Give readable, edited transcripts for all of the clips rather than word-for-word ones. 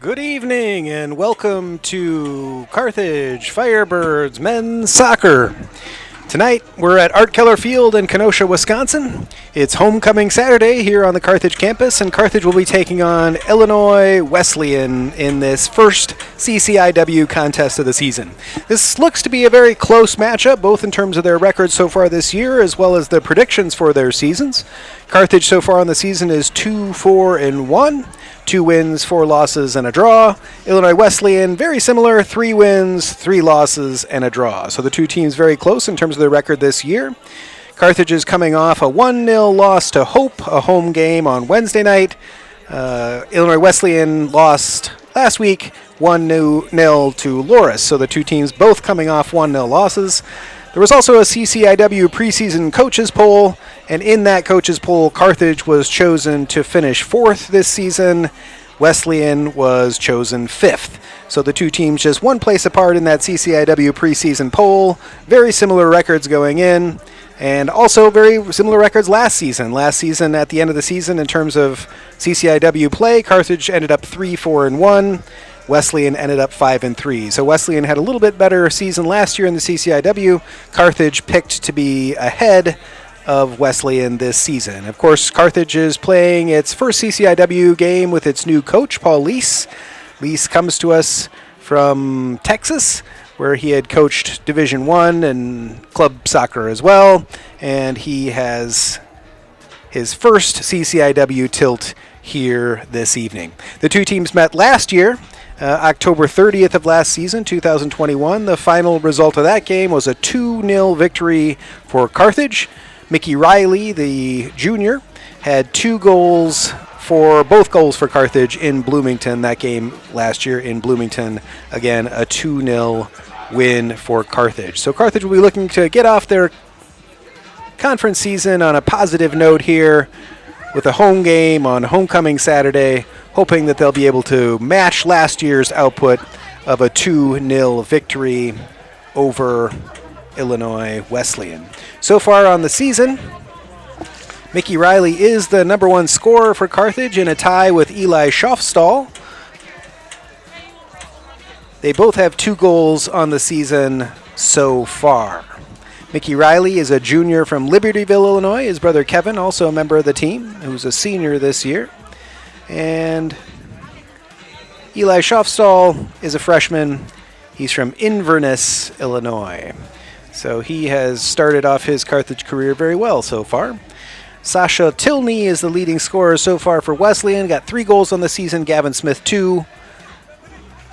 Good evening and welcome to Carthage Firebirds Men's Soccer. Tonight we're at Keller Field in Kenosha, Wisconsin. It's homecoming Saturday here on the Carthage campus, and Carthage will be taking on Illinois Wesleyan in this first CCIW contest of the season. This looks to be a very close matchup, both in terms of their records so far this year as well as the predictions for their seasons. Carthage so far on the season is 2-4-1. 2 wins, 4 losses, and a draw. Illinois Wesleyan, very similar, 3 wins, 3 losses, and a draw. So the two teams very close in terms of their record this year. Carthage is coming off a 1-0 loss to Hope, a home game on Wednesday night. Illinois Wesleyan lost last week 1-0 to Loris. So the two teams both coming off 1-0 losses. There was also a CCIW preseason coaches poll, and in that coaches poll, Carthage was chosen to finish 4th this season. Wesleyan was chosen 5th. So the two teams just one place apart in that CCIW preseason poll. Very similar records going in, and also very similar records last season. Last season, at the end of the season, in terms of CCIW play, Carthage ended up 3-4-1. Wesleyan ended up 5-3. So Wesleyan had a little bit better season last year in the CCIW. Carthage picked to be ahead of Wesleyan this season. Of course, Carthage is playing its first CCIW game with its new coach, Paul Lease. Lease comes to us from Texas, where he had coached Division I and club soccer as well, and he has his first CCIW tilt here this evening. The two teams met last year, October 30th of last season, 2021. The final result of that game was a 2-0 victory for Carthage. Mickey Riley, the junior, had both goals for Carthage in Bloomington that game last year in Bloomington. Again, a 2-0 win for Carthage. So Carthage will be looking to get off their conference season on a positive note here with a home game on homecoming Saturday, hoping that they'll be able to match last year's output of a 2-0 victory over Illinois Wesleyan. So far on the season, Mickey Riley is the number 1 scorer for Carthage in a tie with Eli Schaufstall. They both have 2 goals on the season so far. Mickey Riley is a junior from Libertyville, Illinois. His brother Kevin, also a member of the team, who's a senior this year. And Eli Schaufstall is a freshman. He's from Inverness, Illinois. So he has started off his Carthage career very well so far. Sasha Tilney is the leading scorer so far for Wesleyan. Got 3 goals on the season. Gavin Smith, 2.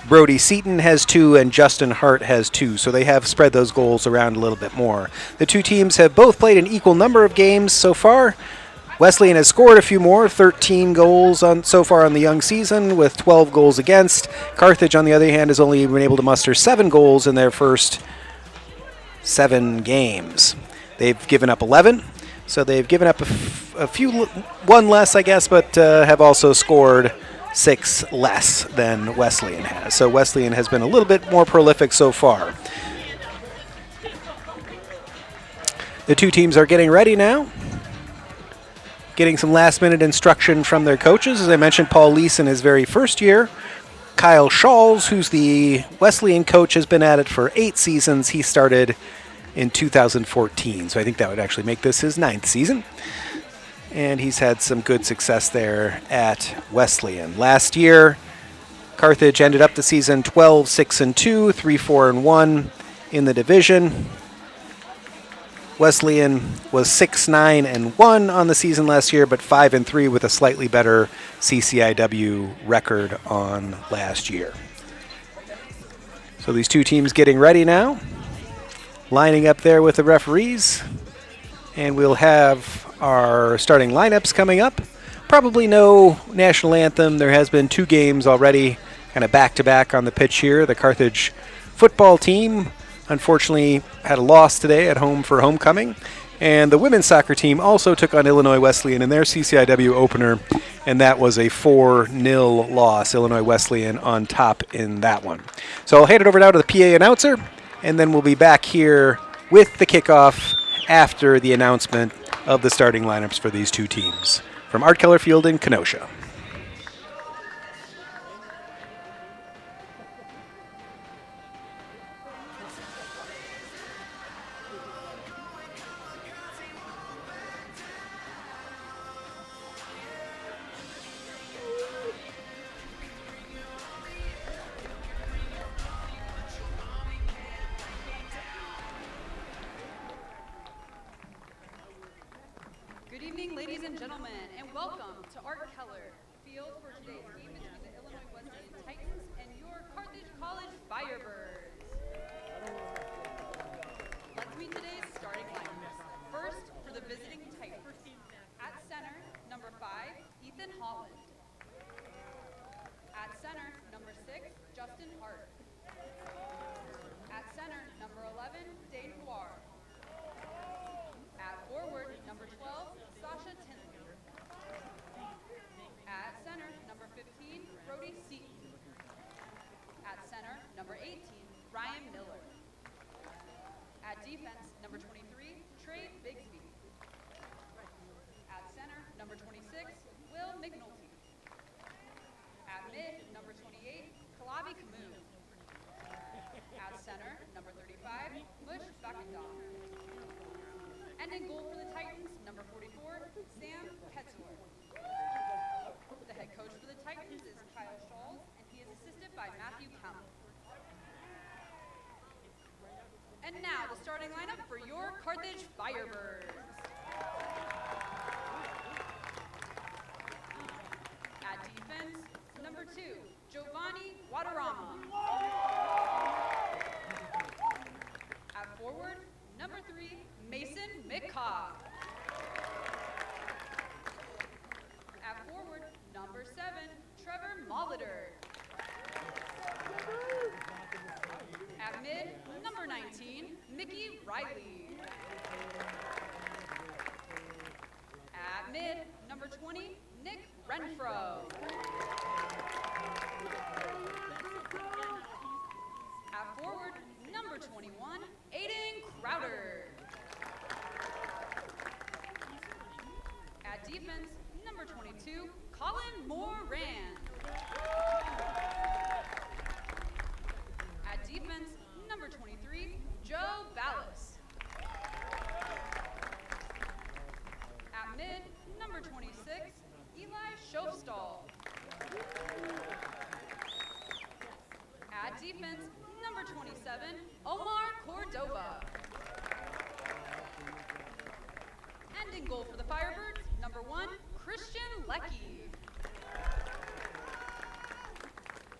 Brody Seaton has 2, and Justin Hart has 2. So they have spread those goals around a little bit more. The two teams have both played an equal number of games so far. Wesleyan has scored a few more, 13 goals so far on the young season with 12 goals against. Carthage, on the other hand, has only been able to muster 7 goals in their first 7 games. They've given up 11, so they've given up one less, I guess, but have also scored 6 less than Wesleyan has. So Wesleyan has been a little bit more prolific so far. The two teams are getting ready now, getting some last-minute instruction from their coaches. As I mentioned, Paul Lease in his very first year. Kyle Schall's, who's the Wesleyan coach, has been at it for 8 seasons. He started in 2014, so I think that would actually make this his 9th season. And he's had some good success there at Wesleyan. Last year, Carthage ended up the season 12-6-2, 3-4-1 in the division. Wesleyan was 6-9-1 on the season last year, but 5-3 with a slightly better CCIW record on last year. So these two teams getting ready now, lining up there with the referees, and we'll have our starting lineups coming up. Probably no national anthem. There has been 2 games already, kind of back-to-back on the pitch here. The Carthage football team unfortunately had a loss today at home for homecoming, and the women's soccer team also took on Illinois Wesleyan in their CCIW opener, and that was a 4-0 loss. Illinois Wesleyan on top in that one. So I'll hand it over now to the PA announcer, and then we'll be back here with the kickoff after the announcement of the starting lineups for these two teams. From Keller Field in Kenosha. welcome to Art Keller Field for today's game between the Illinois Wesleyan Titans and your Carthage College Firebirds. Let's meet today's starting lineups. First, for the visiting Titans. At center, number 5, Ethan Holland. At center, number 6, Justin Hart. At center, number 11, Dane Noir. At forward, number 12, Sasha Tinley. At center, number 15, Brody Seaton. At center, number 18, Ryan Miller. At defense, number 23, Trey Bigsby. At center, number 26, Will McNulty. At mid, number 28, Kalavi Camus. At center, number 35, Bush Buckendall. And in goal for the Titans, number 44, Sam Ketzler. The head coach for the Titans is Kyle Schultz, and he is assisted by Matthew Count. And now, the starting lineup for your Carthage Firebirds. At defense, number 2, Giovanni Guadarrama. At forward, number 3, Mason McCaw. At forward, number 7, Trevor Molitor. At mid, number 19, Mickey Riley. At mid, number 20, Nick Renfro. At forward, number 21, Aiden Crowder. At defense, number 22, Colin Moran. At defense, number 23, Joe Ballas. At mid, number 26, Eli Schofstall. At defense, number 27, Omar Cordova. And in goal for the Firebirds, number 1, Christian Leckie.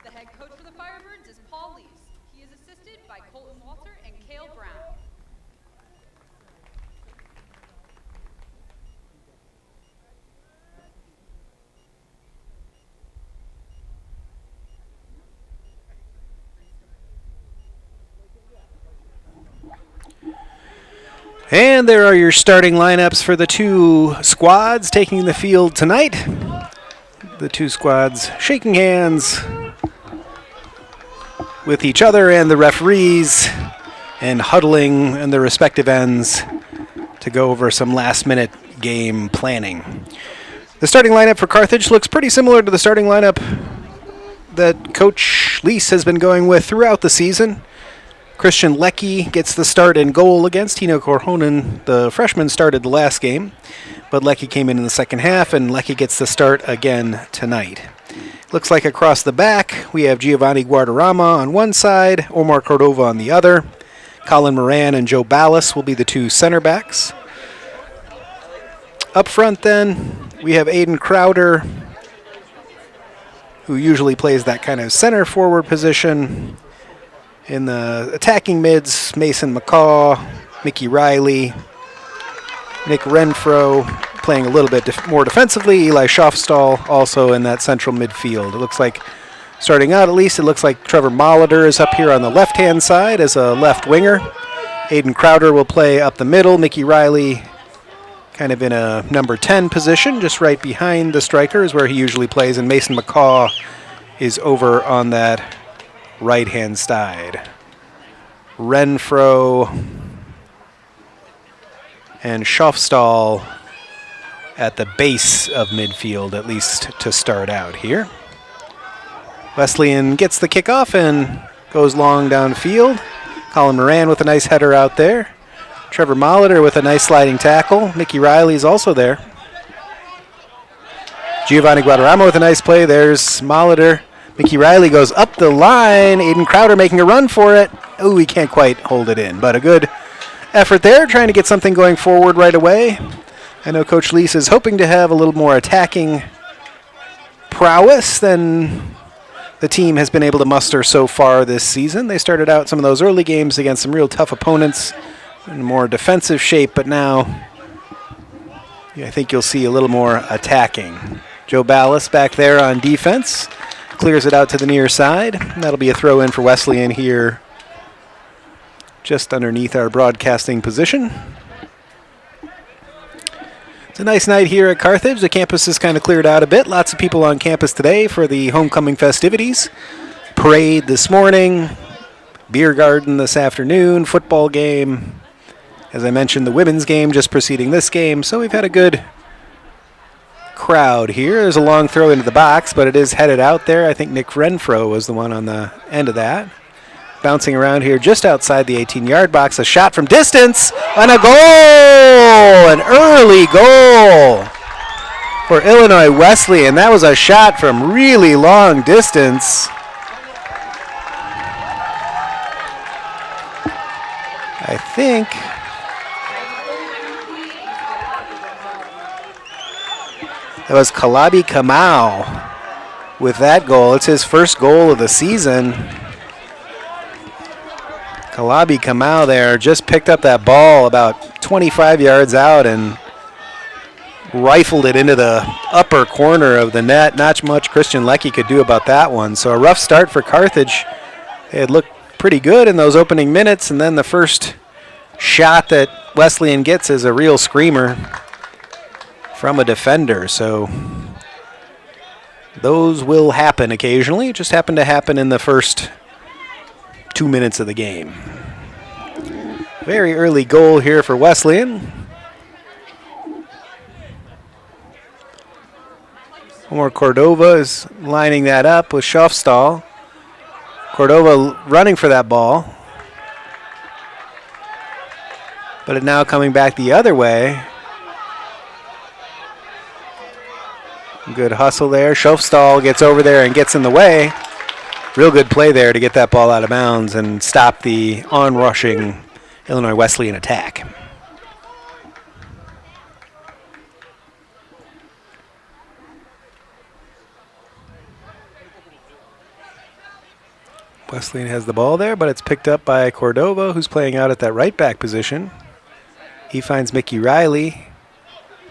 The head coach for the Firebirds is Paul Lease. He is assisted by Colton Walter and Cale Brown. And there are your starting lineups for the two squads taking the field tonight. The two squads shaking hands with each other and the referees and huddling in their respective ends to go over some last-minute game planning. The starting lineup for Carthage looks pretty similar to the starting lineup that Coach Lease has been going with throughout the season. Christian Leckie gets the start in goal against Tino Korhonen. The freshman started the last game, but Leckie came in the second half, and Leckie gets the start again tonight. Looks like across the back, we have Giovanni Guadarrama on one side, Omar Cordova on the other. Colin Moran and Joe Ballas will be the two center backs. Up front then, we have Aiden Crowder, who usually plays that kind of center forward position. In the attacking mids, Mason McCaw, Mickey Riley, Nick Renfro playing a little bit more defensively, Eli Schofstall also in that central midfield. It looks like, starting out at least, it looks like Trevor Molitor is up here on the left-hand side as a left winger. Aiden Crowder will play up the middle, Mickey Riley kind of in a number 10 position, just right behind the striker is where he usually plays, and Mason McCaw is over on that right-hand side. Renfro and Schofstall at the base of midfield, at least to start out here. Wesleyan gets the kickoff and goes long downfield. Colin Moran with a nice header out there. Trevor Molitor with a nice sliding tackle. Mickey Riley is also there. Giovanni Guadarrama with a nice play. There's Molitor. Mickey Riley goes up the line. Aiden Crowder making a run for it. Oh, he can't quite hold it in, but a good effort there, trying to get something going forward right away. I know Coach Lease is hoping to have a little more attacking prowess than the team has been able to muster so far this season. They started out some of those early games against some real tough opponents in more defensive shape, but now I think you'll see a little more attacking. Joe Ballas back there on defense. Clears it out to the near side. That'll be a throw in for Wesleyan here just underneath our broadcasting position. It's a nice night here at Carthage. The campus is kind of cleared out a bit. Lots of people on campus today for the homecoming festivities. Parade this morning, beer garden this afternoon, football game. As I mentioned, the women's game just preceding this game. So we've had a good crowd here. There's a long throw into the box, but it is headed out there. I think Nick Renfro was the one on the end of that. Bouncing around here just outside the 18-yard box. A shot from distance and a goal! An early goal for Illinois Wesleyan. That was a shot from really long distance. I think that was Kalabi Kamau with that goal. It's his first goal of the season. Kalabi Kamau there just picked up that ball about 25 yards out and rifled it into the upper corner of the net. Not much Christian Leckie could do about that one. So a rough start for Carthage. They had looked pretty good in those opening minutes, and then the first shot that Wesleyan gets is a real screamer from a defender. So those will happen occasionally. It just happened to happen in the first 2 minutes of the game. Very early goal here for Wesleyan. Omar Cordova is lining that up with Schofstall. Cordova running for that ball. But it now coming back the other way. Good hustle there. Schofstall gets over there and gets in the way. Real good play there to get that ball out of bounds and stop the on-rushing Illinois Wesleyan attack. Wesleyan has the ball there, but it's picked up by Cordova, who's playing out at that right back position. He finds Mickey Riley.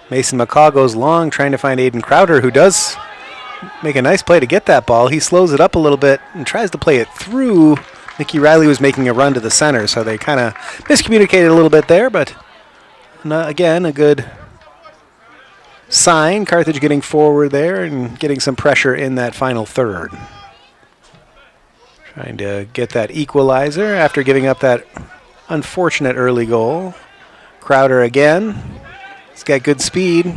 Mason McCaw goes long, trying to find Aiden Crowder, who does make a nice play to get that ball. He slows it up a little bit and tries to play it through. Mickey Riley was making a run to the center, so they kind of miscommunicated a little bit there, but again, a good sign. Carthage getting forward there and getting some pressure in that final third. Trying to get that equalizer after giving up that unfortunate early goal. Crowder again. He's got good speed.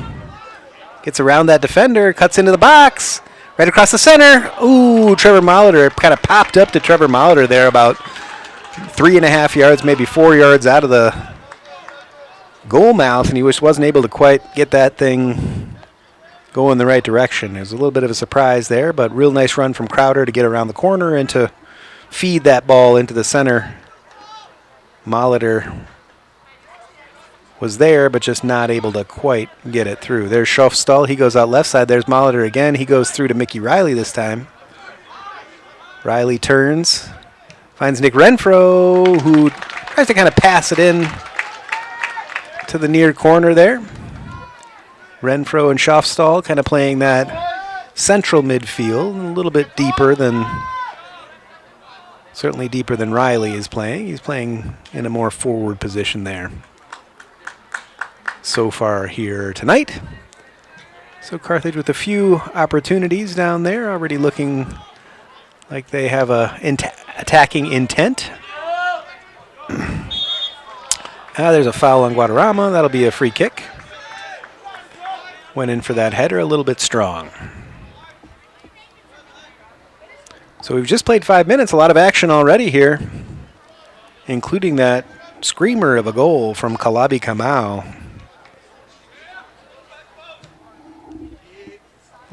Gets around that defender, cuts into the box, right across the center. Ooh, Trevor Molitor kind of popped up to Trevor Molitor there about 3.5 yards, maybe 4 yards out of the goal mouth, and he just wasn't able to quite get that thing going the right direction. It was a little bit of a surprise there, but real nice run from Crowder to get around the corner and to feed that ball into the center. Molitor was there, but just not able to quite get it through. There's Schofstall. He goes out left side. There's Molitor again. He goes through to Mickey Riley this time. Riley turns, finds Nick Renfro, who tries to kind of pass it in to the near corner there. Renfro and Schofstall kind of playing that central midfield, a little bit deeper than, certainly deeper than Riley is playing. He's playing in a more forward position there so far here tonight. So Carthage with a few opportunities down there, already looking like they have a attacking intent. There's a foul on Guadarrama. That'll be a free kick. Went in for that header a little bit strong. So we've just played 5 minutes, a lot of action already here, including that screamer of a goal from Kalabi Kamau.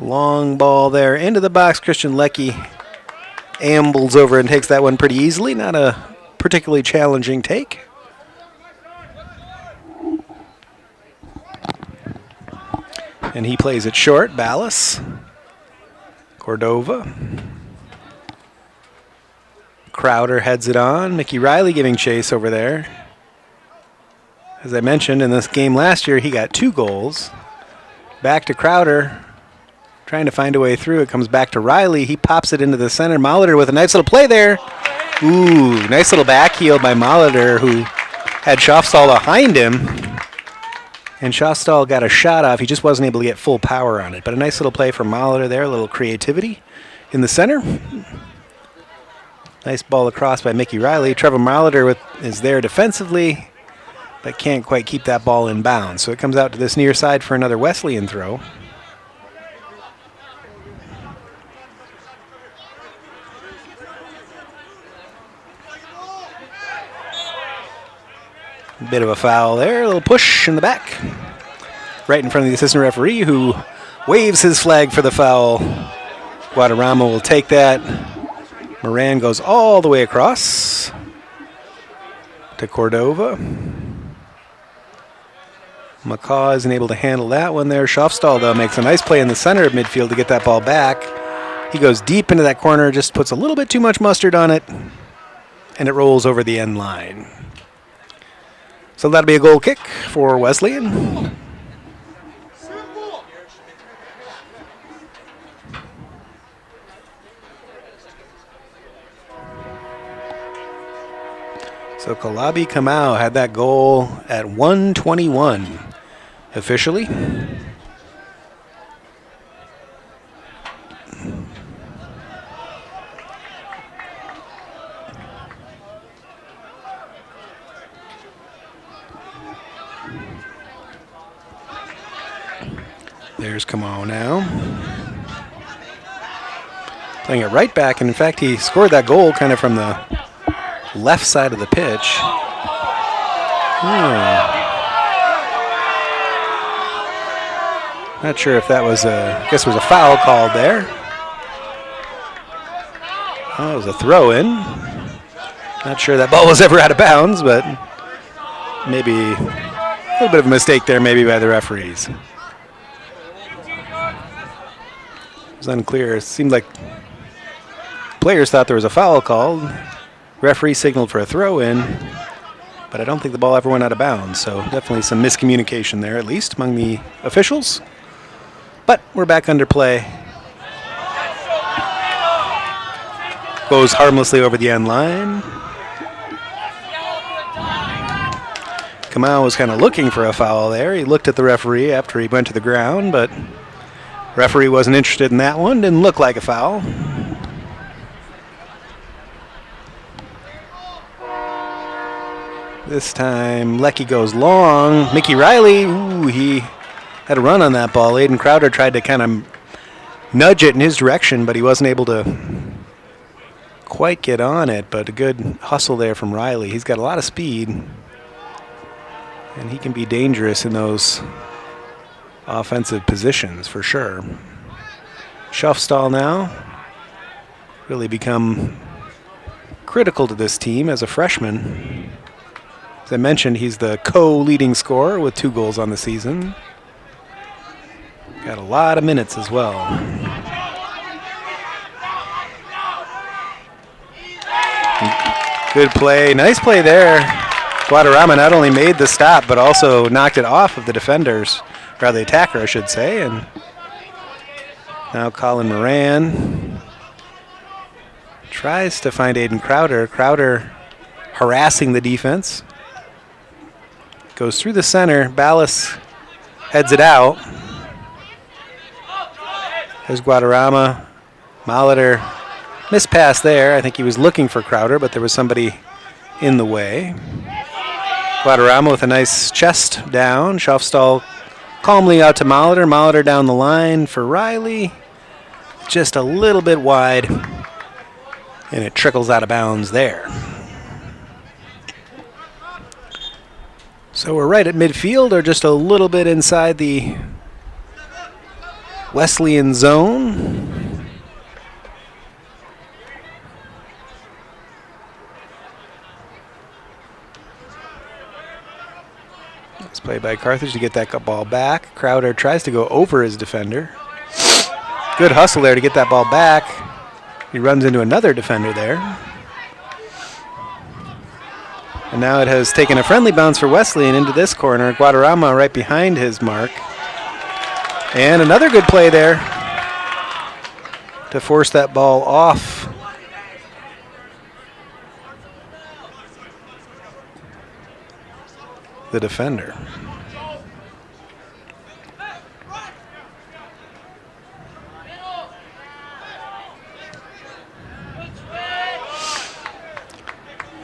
Long ball there into the box. Christian Leckie ambles over and takes that one pretty easily. Not a particularly challenging take. And he plays it short. Ballas. Cordova. Crowder heads it on. Mickey Riley giving chase over there. As I mentioned, in this game last year, he got 2 goals. Back to Crowder. Trying to find a way through. It comes back to Riley. He pops it into the center. Molitor with a nice little play there. Ooh, nice little backheel by Molitor, who had Schofstall behind him. And Schofstall got a shot off. He just wasn't able to get full power on it. But a nice little play from Molitor there. A little creativity in the center. Nice ball across by Mickey Riley. Trevor Molitor is there defensively, but can't quite keep that ball in bounds. So it comes out to this near side for another Wesleyan throw. Bit of a foul there, a little push in the back. Right in front of the assistant referee, who waves his flag for the foul. Guadarrama will take that. Moran goes all the way across to Cordova. McCaw isn't able to handle that one there. Schofstall, though, makes a nice play in the center of midfield to get that ball back. He goes deep into that corner, just puts a little bit too much mustard on it, and it rolls over the end line. So that'll be a goal kick for Wesleyan. So Kalabi Kamau had that goal at 1:21 officially. There's Kamau now. Playing it right back, and in fact he scored that goal kind of from the left side of the pitch. Not sure if that was I guess it was a foul called there. Oh, it was a throw-in. Not sure that ball was ever out of bounds, but maybe a little bit of a mistake there maybe by the referees. It was unclear. It seemed like players thought there was a foul called. Referee signaled for a throw-in, but I don't think the ball ever went out of bounds, so definitely some miscommunication there, at least among the officials. But we're back under play. Goes harmlessly over the end line. Kamau was kind of looking for a foul there. He looked at the referee after he went to the ground, but referee wasn't interested in that one. Didn't look like a foul. This time, Leckie goes long. Mickey Riley, he had a run on that ball. Aiden Crowder tried to kind of nudge it in his direction, but he wasn't able to quite get on it. But a good hustle there from Riley. He's got a lot of speed, and he can be dangerous in those offensive positions for sure. Schofstall now really become critical to this team as a freshman. As I mentioned, he's the co-leading scorer with 2 goals on the season. Got a lot of minutes as well. Good play. Nice play there. Guadarrama not only made the stop, but also knocked it off of the defenders, or the attacker, I should say. And now Colin Moran tries to find Aiden Crowder. Crowder harassing the defense. Goes through the center. Ballas heads it out. There's Guadarrama. Molitor missed pass there. I think he was looking for Crowder, but there was somebody in the way. Guadarrama with a nice chest down. Schofstall calmly out to Molitor. Molitor down the line for Riley. Just a little bit wide, and it trickles out of bounds there. So we're right at midfield, or just a little bit inside the Wesleyan zone. This Play by Carthage to get that ball back. Crowder tries to go over his defender. Good hustle there to get that ball back. He runs into another defender there. And now it has taken a friendly bounce for Wesleyan into this corner. Guadarrama right behind his mark. And another good play there to force that ball off the defender.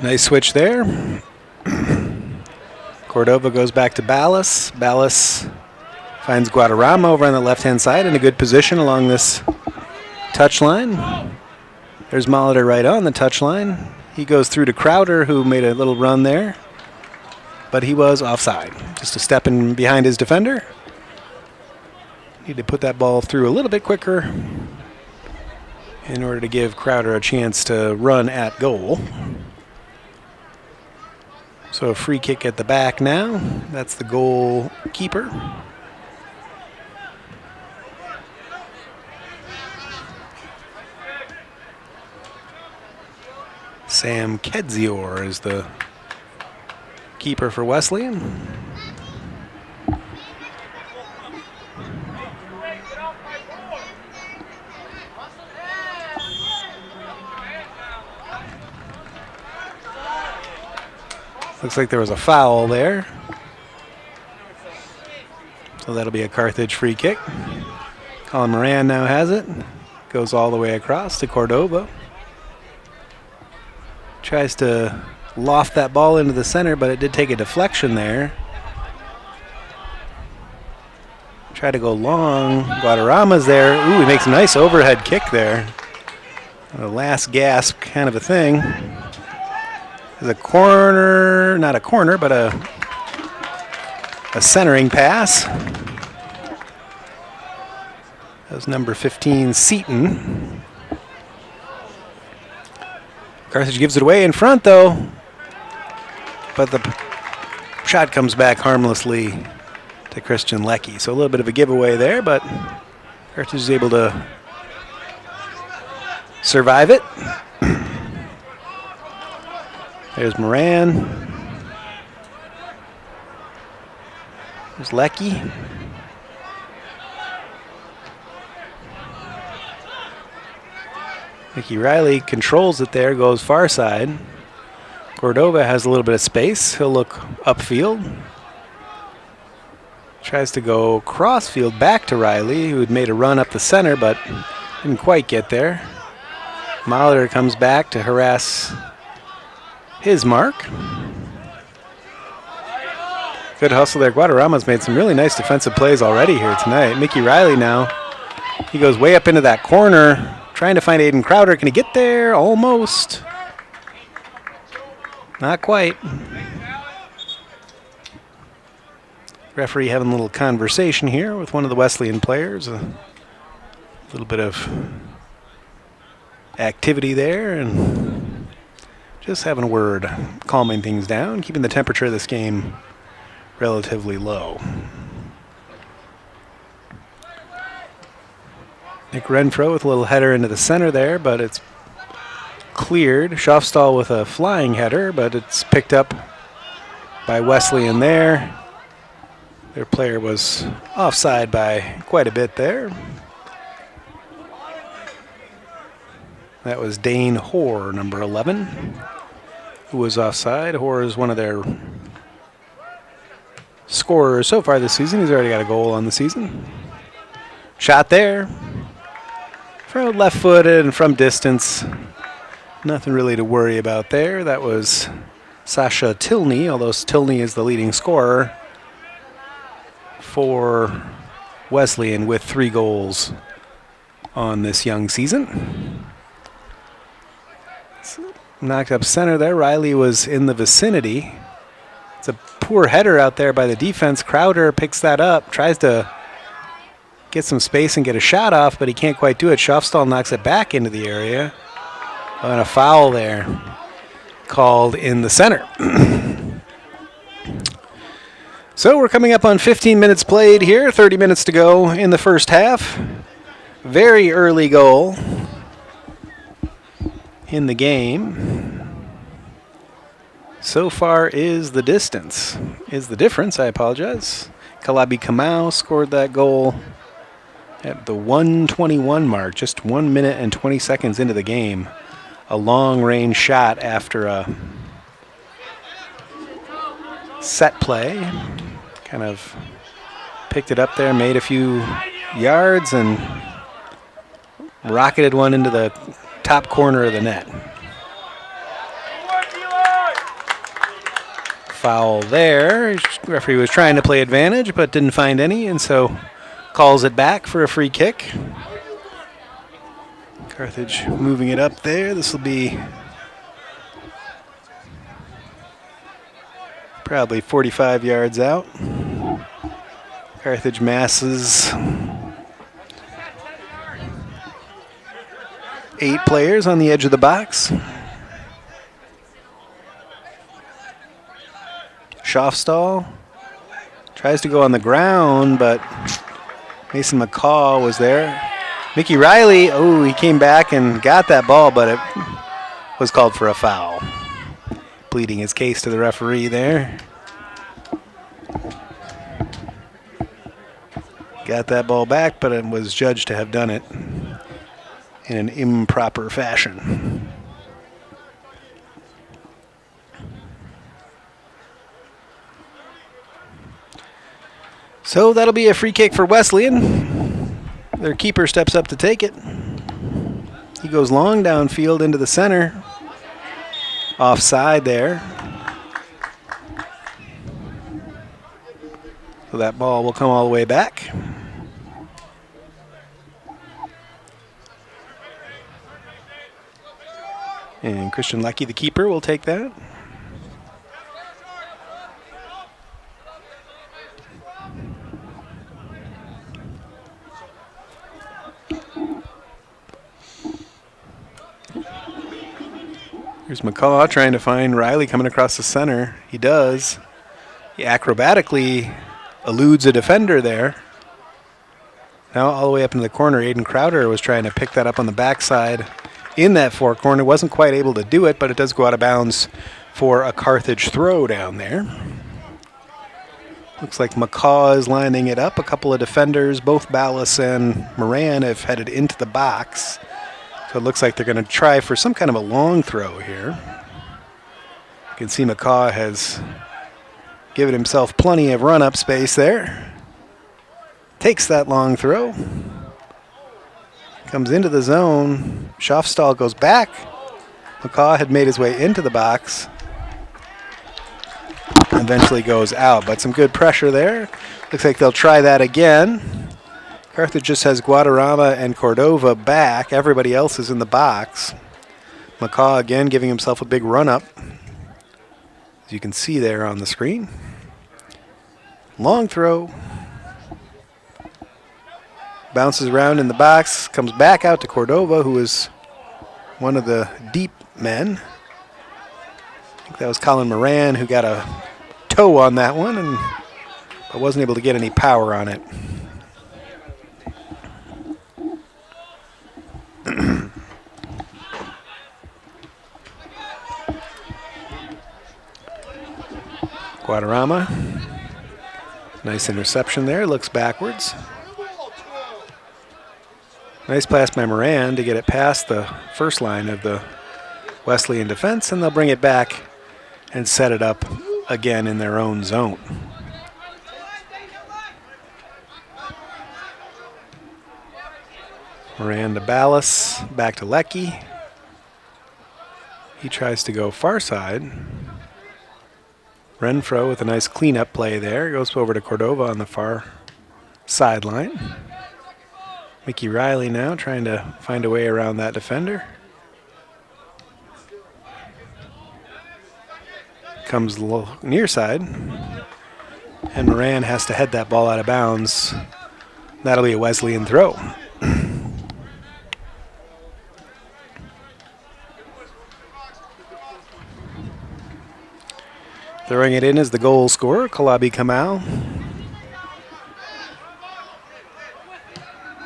Nice switch there. Cordova goes back to Ballas. Ballas finds Guadarrama over on the left-hand side in a good position along this touchline. There's Molitor right on the touchline. He goes through to Crowder, who made a little run there, but he was offside. Just a step in behind his defender. Need to put that ball through a little bit quicker in order to give Crowder a chance to run at goal. So a free kick at the back now. That's the goalkeeper. Sam Kedzior is the keeper for Wesleyan. Looks like there was a foul there. So that'll be a Carthage free kick. Colin Moran now has it. Goes all the way across to Cordova. Tries to loft that ball into the center, but it did take a deflection there. Try to go long. Guadarrama's there. Ooh, he makes a nice overhead kick there. A last gasp kind of a thing. There's a corner, not a corner, but a centering pass. That was number 15, Seaton. Carthage gives it away in front, though. But the shot comes back harmlessly to Christian Leckie. So a little bit of a giveaway there, but Carthage is able to survive it. There's Moran. There's Leckie. Mickey Riley controls it there, goes far side. Cordova has a little bit of space. He'll look upfield. Tries to go crossfield back to Riley, who had made a run up the center, but didn't quite get there. Molitor comes back to harass his mark. Good hustle there. Guadarrama's made some really nice defensive plays already here tonight. Mickey Riley now, he goes way up into that corner, trying to find Aiden Crowder. Can he get there? Almost. Not quite. Referee having a little conversation here with one of the Wesleyan players. A little bit of activity there and just having a word, calming things down, keeping the temperature of this game relatively low. Nick Renfro with a little header into the center there, but it's cleared. Schaufstall with a flying header, but it's picked up by Wesleyan there. Their player was offside by quite a bit there. That was Dane Hoare, number 11, who was offside. Hoare is one of their scorers so far this season. He's already got a goal on the season. Shot there. From left-footed and from distance. Nothing really to worry about there. That was Sasha Tilney, although Tilney is the leading scorer for Wesleyan with 3 goals on this young season. Knocked up center there. Riley was in the vicinity. It's a poor header out there by the defense. Crowder picks that up, tries to get some space and get a shot off, but he can't quite do it. Schaufstall knocks it back into the area. And a foul there called in the center. So we're coming up on 15 minutes played here, 30 minutes to go in the first half. Very early goal in the game. So far is the difference, I apologize. Kalabi Kamau scored that goal at the 1:21 mark, just 1 minute and 20 seconds into the game. A long-range shot after a set play. Kind of picked it up there, made a few yards, and rocketed one into the top corner of the net. Foul there. Referee was trying to play advantage, but didn't find any, and so calls it back for a free kick. Carthage moving it up there. This will be probably 45 yards out. Carthage masses 8 players on the edge of the box. Schofstall tries to go on the ground, but Mason McCaw was there. Mickey Riley, he came back and got that ball, but it was called for a foul. Pleading his case to the referee there. Got that ball back, but it was judged to have done it in an improper fashion. So that'll be a free kick for Wesleyan. Their keeper steps up to take it. He goes long downfield into the center. Offside there. So that ball will come all the way back. And Christian Leckie, the keeper, will take that. Here's McCaw trying to find Riley coming across the center. He does. He acrobatically eludes a defender there. Now all the way up into the corner, Aiden Crowder was trying to pick that up on the backside in that far corner. Wasn't quite able to do it, but it does go out of bounds for a Carthage throw down there. Looks like McCaw is lining it up. A couple of defenders, both Ballas and Moran, have headed into the box. So it looks like they're going to try for some kind of a long throw here. You can see McCaw has given himself plenty of run-up space there. Takes that long throw. Comes into the zone. Schofstall goes back. McCaw had made his way into the box. Eventually goes out, but some good pressure there. Looks like they'll try that again. Carthage just has Guadarrama and Cordova back. Everybody else is in the box. McCaw again giving himself a big run-up, as you can see there on the screen. Long throw. Bounces around in the box, comes back out to Cordova, who is one of the deep men. I think that was Colin Moran who got a toe on that one, but wasn't able to get any power on it. Guadarrama. Nice interception there, looks backwards. Nice pass by Moran to get it past the first line of the Wesleyan defense, and they'll bring it back and set it up again in their own zone. Moran to Ballas, back to Leckie. He tries to go far side. Renfro with a nice cleanup play there. Goes over to Cordova on the far sideline. Mickey Riley now trying to find a way around that defender. Comes near side. And Moran has to head that ball out of bounds. That'll be a Wesleyan throw. Throwing it in is the goal scorer, Kalabi Kamau.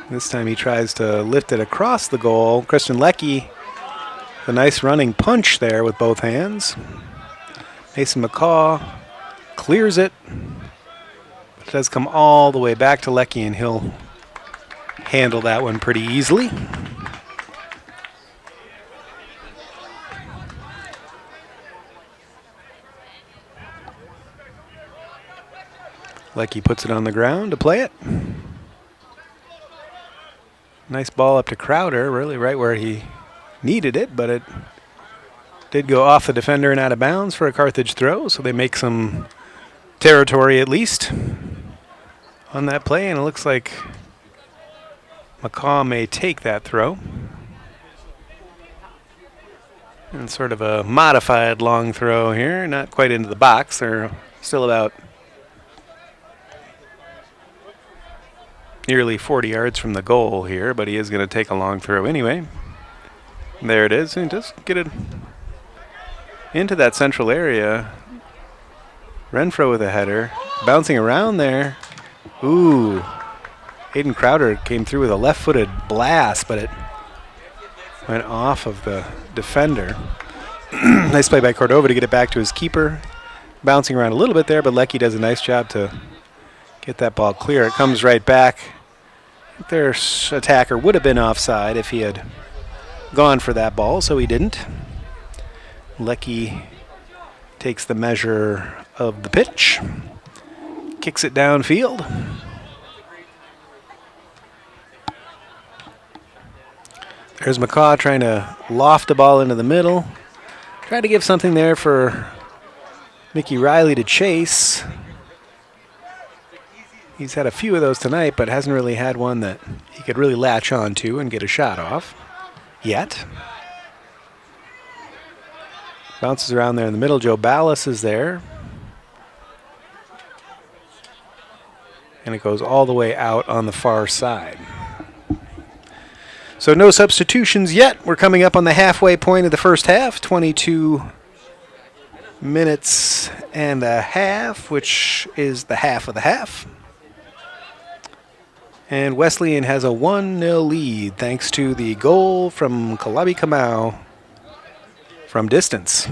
This time he tries to lift it across the goal. Christian Leckie, the nice running punch there with both hands. Mason McCaw clears it. It does come all the way back to Leckie, and he'll handle that one pretty easily. Leckie puts it on the ground to play it. Nice ball up to Crowder, really right where he needed it, but it did go off the defender and out of bounds for a Carthage throw, so they make some territory at least on that play, and it looks like McCaw may take that throw. And sort of a modified long throw here, not quite into the box. They're still about nearly 40 yards from the goal here, but he is going to take a long throw anyway. There it is, and just get it into that central area. Renfro with a header, bouncing around there. Ooh, Aiden Crowder came through with a left-footed blast, but it went off of the defender. Nice play by Cordova to get it back to his keeper. Bouncing around a little bit there, but Leckie does a nice job to get that ball clear. It comes right back. Their attacker would have been offside if he had gone for that ball, so he didn't. Leckie takes the measure of the pitch, kicks it downfield. There's McCaw trying to loft the ball into the middle. Try to give something there for Mickey Riley to chase. He's had a few of those tonight, but hasn't really had one that he could really latch on to and get a shot off yet. Bounces around there in the middle. Joe Ballas is there. And it goes all the way out on the far side. So no substitutions yet. We're coming up on the halfway point of the first half. 22 minutes and a half, which is the half of the half. And Wesleyan has a 1-0 lead thanks to the goal from Kalabi Kamau from distance.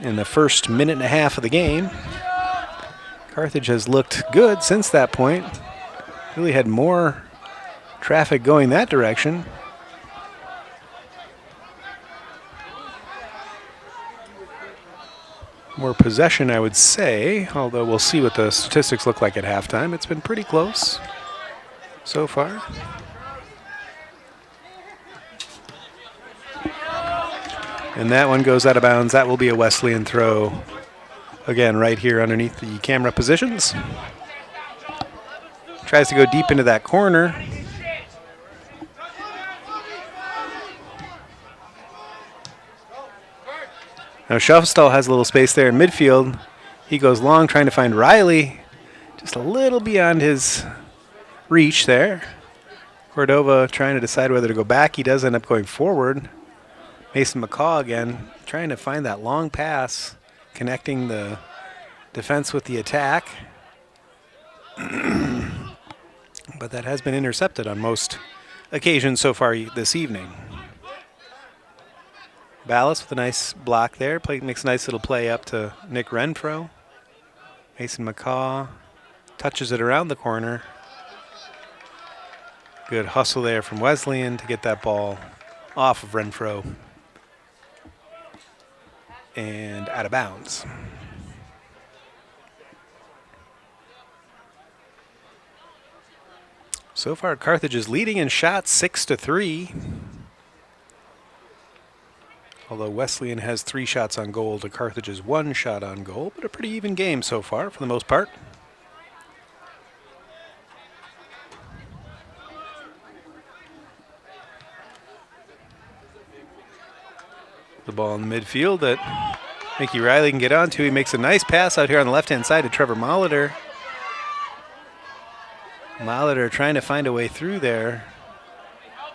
In the first minute and a half of the game, Carthage has looked good since that point. Really had more traffic going that direction. More possession, I would say, although we'll see what the statistics look like at halftime. It's been pretty close so far. And that one goes out of bounds. That will be a Wesleyan throw. Again, right here underneath the camera positions. Tries to go deep into that corner. Now Shuffstall has a little space there in midfield. He goes long trying to find Riley. Just a little beyond his reach there. Cordova trying to decide whether to go back. He does end up going forward. Mason McCaw again trying to find that long pass, connecting the defense with the attack. But that has been intercepted on most occasions so far this evening. Ballas with a nice block there. Makes a nice little play up to Nick Renfro. Mason McCaw touches it around the corner. Good hustle there from Wesleyan to get that ball off of Renfro and out of bounds. So far, Carthage is leading in shots 6-3. Although Wesleyan has 3 shots on goal to Carthage's 1 shot on goal, but a pretty even game so far for the most part. The ball in the midfield that Mickey Riley can get onto. He makes a nice pass out here on the left-hand side to Trevor Molitor. Molitor trying to find a way through there.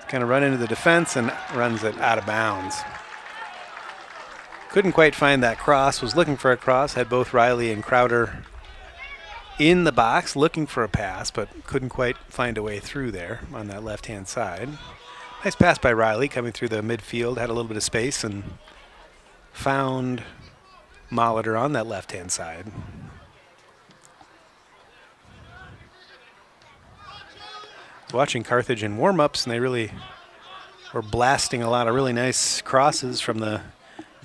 Kind of run into the defense and runs it out of bounds. Couldn't quite find that cross. Was looking for a cross. Had both Riley and Crowder in the box looking for a pass, but couldn't quite find a way through there on that left-hand side. Nice pass by Riley coming through the midfield. Had a little bit of space and found Molitor on that left-hand side. Watching Carthage in warm-ups, and they really were blasting a lot of really nice crosses from the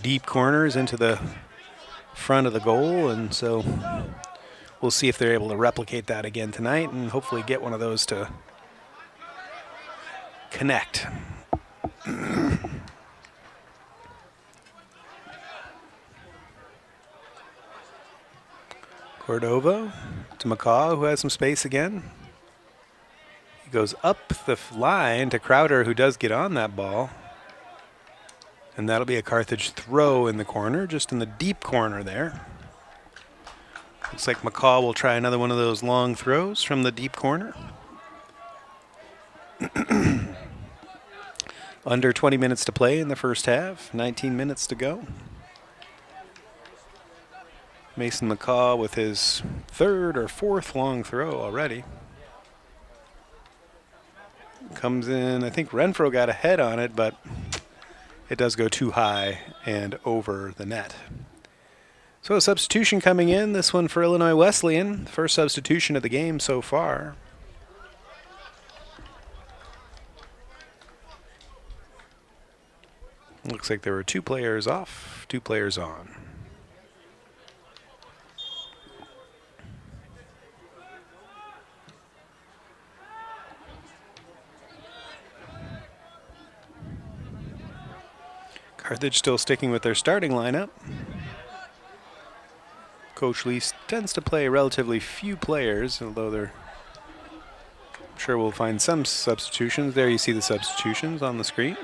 deep corners into the front of the goal, and so we'll see if they're able to replicate that again tonight and hopefully get one of those to connect. Cordova to McCaw, who has some space again. He goes up the line to Crowder, who does get on that ball. And that'll be a Carthage throw in the corner, just in the deep corner there. Looks like McCaw will try another one of those long throws from the deep corner. Under 20 minutes to play in the first half, 19 minutes to go. Mason McCaw with his third or fourth long throw already. Comes in, I think Renfro got a head on it, but it does go too high and over the net. So a substitution coming in, this one for Illinois Wesleyan. First substitution of the game so far. Looks like there were 2 players off, 2 players on. Carthage still sticking with their starting lineup. Coach Lee tends to play relatively few players, although I'm sure we'll find some substitutions. There you see the substitutions on the screen.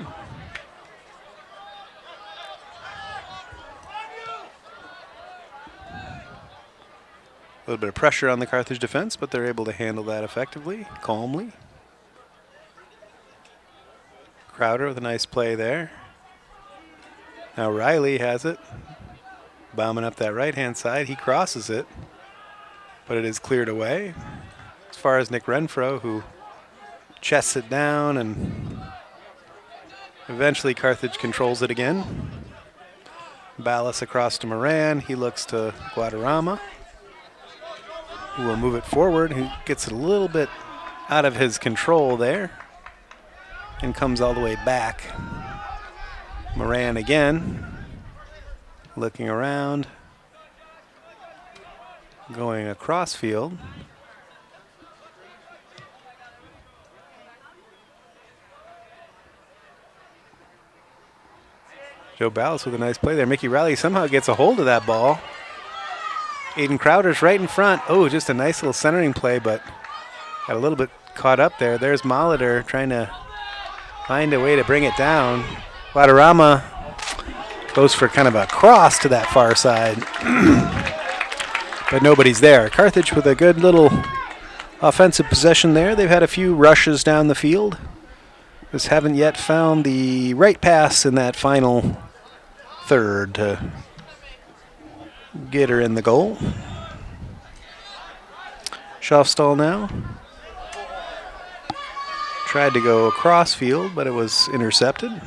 A little bit of pressure on the Carthage defense, but they're able to handle that effectively, calmly. Crowder with a nice play there. Now Riley has it, bombing up that right-hand side. He crosses it, but it is cleared away. As far as Nick Renfro, who chests it down, and eventually Carthage controls it again. Ballas across to Moran. He looks to Guadarrama, who will move it forward. He gets it a little bit out of his control there and comes all the way back. Moran again, looking around, going across field. Joe Ballas with a nice play there. Mickey Riley somehow gets a hold of that ball. Aiden Crowder's right in front. Oh, just a nice little centering play, but got a little bit caught up there. There's Molitor trying to find a way to bring it down. Guadarrama goes for kind of a cross to that far side, but nobody's there. Carthage with a good little offensive possession there. They've had a few rushes down the field. Just haven't yet found the right pass in that final third to get her in the goal. Schaufstall now. Tried to go across field, but it was intercepted.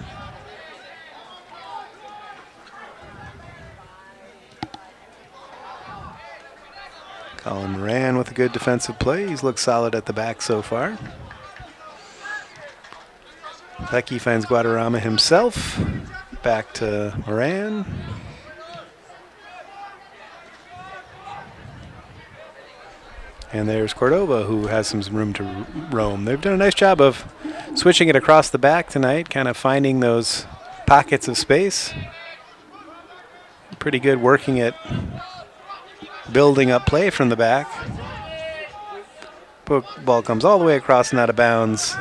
Colin Moran with a good defensive play. He's looked solid at the back so far. Becky finds Guadarrama himself. Back to Moran. And there's Cordova, who has some room to roam. They've done a nice job of switching it across the back tonight, kind of finding those pockets of space. Pretty good working it, building up play from the back. Ball comes all the way across and out of bounds.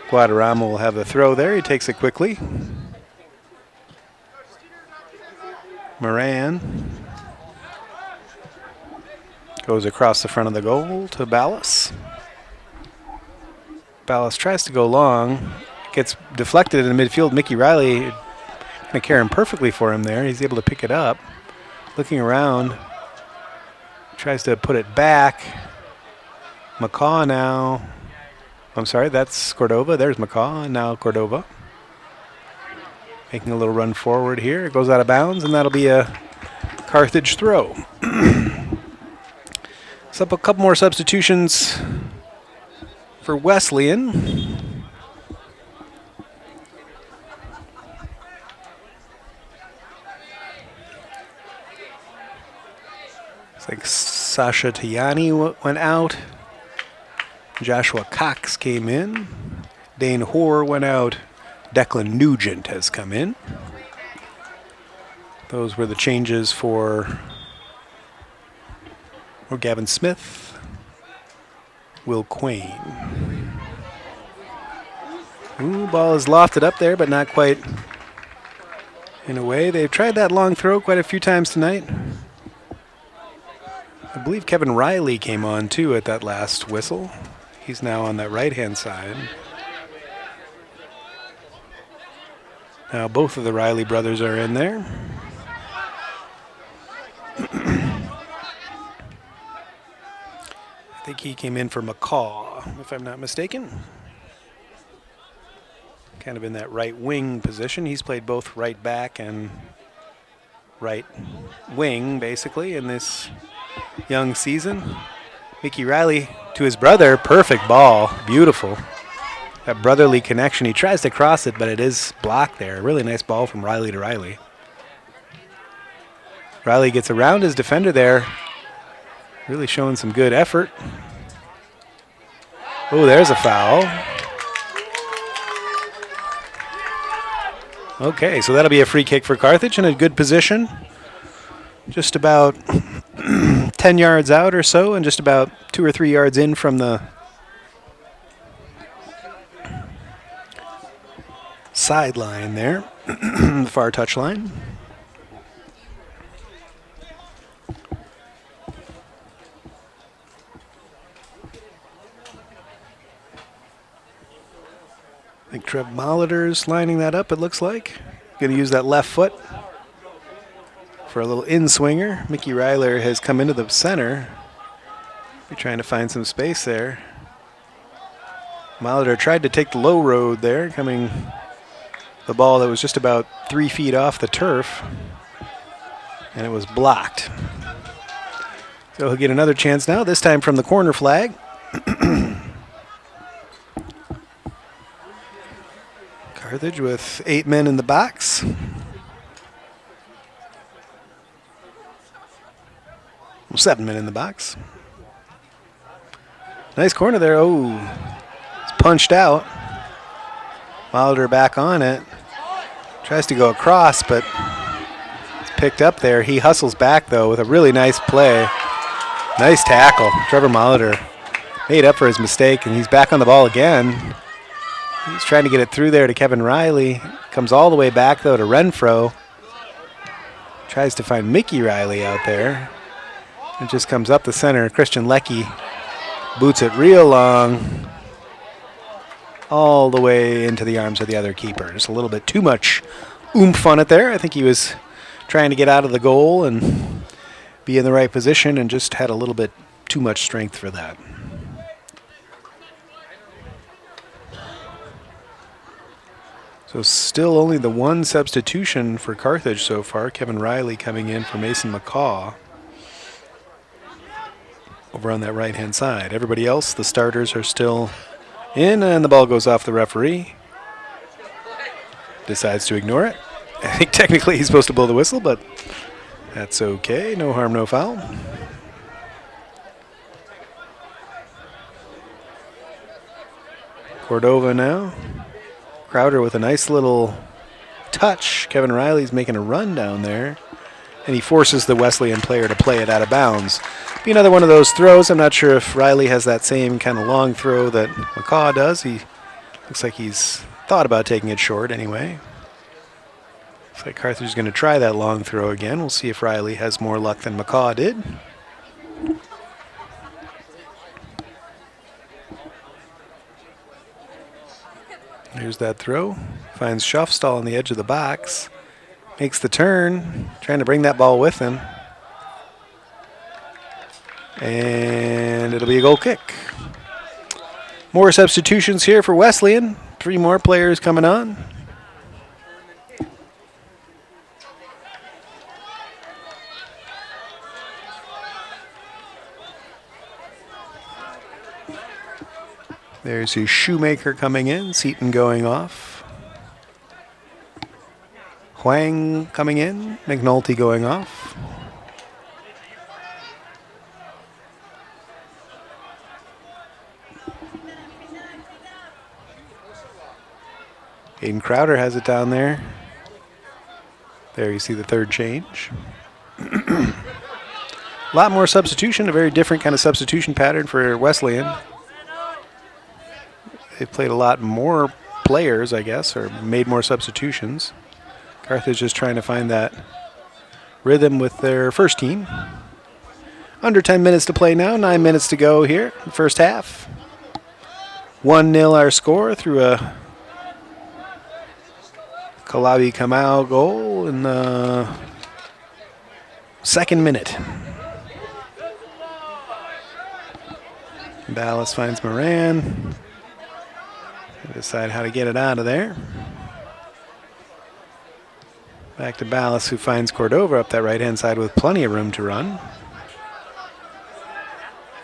Guadarrama will have the throw there. He takes it quickly. Moran goes across the front of the goal to Ballas. Ballas tries to go long. Gets deflected in the midfield. Mickey Riley Going to carry him perfectly for him there. He's able to pick it up. Looking around. Tries to put it back. McCaw now. I'm sorry, that's Cordova. There's McCaw, and now Cordova. Making a little run forward here. It goes out of bounds, and that'll be a Carthage throw. So up a couple more substitutions for Wesleyan. It's like Sasha Tajani went out. Joshua Cox came in. Dane Hoare went out. Declan Nugent has come in. Those were the changes for Gavin Smith, Will Quain. Ooh, ball is lofted up there, but not quite in a way. They've tried that long throw quite a few times tonight. I believe Kevin Riley came on too at that last whistle. He's now on that right-hand side. Now both of the Riley brothers are in there. I think he came in for McCaw, if I'm not mistaken. Kind of in that right wing position. He's played both right back and right wing, basically, in this young season. Mickey Riley to his brother, perfect ball, beautiful. That brotherly connection. He tries to cross it, but it is blocked there. Really nice ball from Riley to Riley. Riley gets around his defender there. Really showing some good effort. Oh, there's a foul. Okay, so that'll be a free kick for Carthage in a good position. Just about 10 yards out or so, and just about 2 or 3 yards in from the sideline there, the far touch line. I think Trev Molitor's lining that up, it looks like. Going to use that left foot for a little in-swinger. Mickey Ryler has come into the center. Be trying to find some space there. Molitor tried to take the low road there, coming the ball that was just about 3 feet off the turf, and it was blocked. So he'll get another chance now, this time from the corner flag. Carthage with 8 men in the box. Well, 7 men in the box. Nice corner there. Oh, it's punched out. Molitor back on it. Tries to go across, but it's picked up there. He hustles back, though, with a really nice play. Nice tackle. Trevor Molitor made up for his mistake, and he's back on the ball again. He's trying to get it through there to Kevin Riley. Comes all the way back, though, to Renfro. Tries to find Mickey Riley out there. It just comes up the center. Christian Leckie boots it real long, all the way into the arms of the other keeper. Just a little bit too much oomph on it there. I think he was trying to get out of the goal and be in the right position and just had a little bit too much strength for that. So still only the one substitution for Carthage so far. Kevin Riley coming in for Mason McCaw over on that right-hand side. Everybody else, the starters, are still in, and the ball goes off the referee. Decides to ignore it. I think technically he's supposed to blow the whistle, but that's okay. No harm, no foul. Cordova now. Crowder with a nice little touch. Kevin Riley's making a run down there, and he forces the Wesleyan player to play it out of bounds. Be another one of those throws. I'm not sure if Riley has that same kind of long throw that McCaw does. He looks like he's thought about taking it short anyway. Looks like Carthage is going to try that long throw again. We'll see if Riley has more luck than McCaw did. Here's that throw. Finds Schaufstall on the edge of the box. Makes the turn, trying to bring that ball with him. And it'll be a goal kick. More substitutions here for Wesleyan. 3 more players coming on. There's his Shoemaker coming in, Seaton going off. Huang coming in, McNulty going off. Aiden Crowder has it down there. There you see the third change. A lot more substitution, a very different kind of substitution pattern for Wesleyan. They've played a lot more players, I guess, or made more substitutions. Carthage is trying to find that rhythm with their first team. Under 10 minutes to play now, 9 minutes to go here, the first half. 1-0 our score through a Kalabi Kamau goal in the 2nd minute. Ballas finds Moran. Decide how to get it out of there. Back to Ballas, who finds Cordova up that right-hand side with plenty of room to run.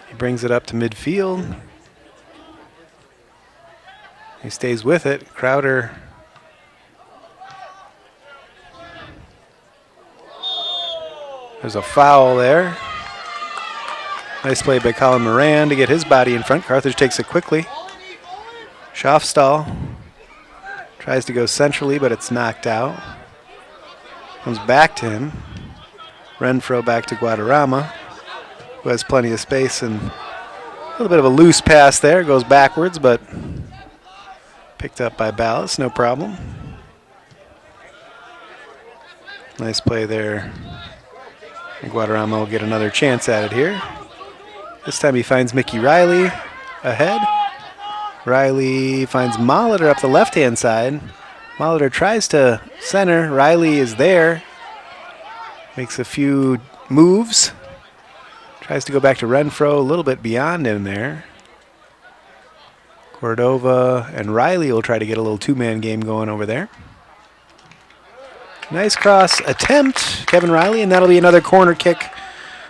He brings it up to midfield. He stays with it. Crowder there's a foul there. Nice play by Colin Moran to get his body in front. Carthage takes it quickly. Schaafstal tries to go centrally, but it's knocked out. Comes back to him. Renfro back to Guadarrama, who has plenty of space, and a little bit of a loose pass there. Goes backwards, but picked up by Ballas, no problem. Nice play there. And Guadarrama will get another chance at it here. This time he finds Mickey Riley ahead. Riley finds Molitor up the left-hand side. Molitor tries to center. Riley is there. Makes a few moves. Tries to go back to Renfro, a little bit beyond him there. Cordova and Riley will try to get a little 2-man game going over there. Nice cross attempt, Kevin Riley, and that'll be another corner kick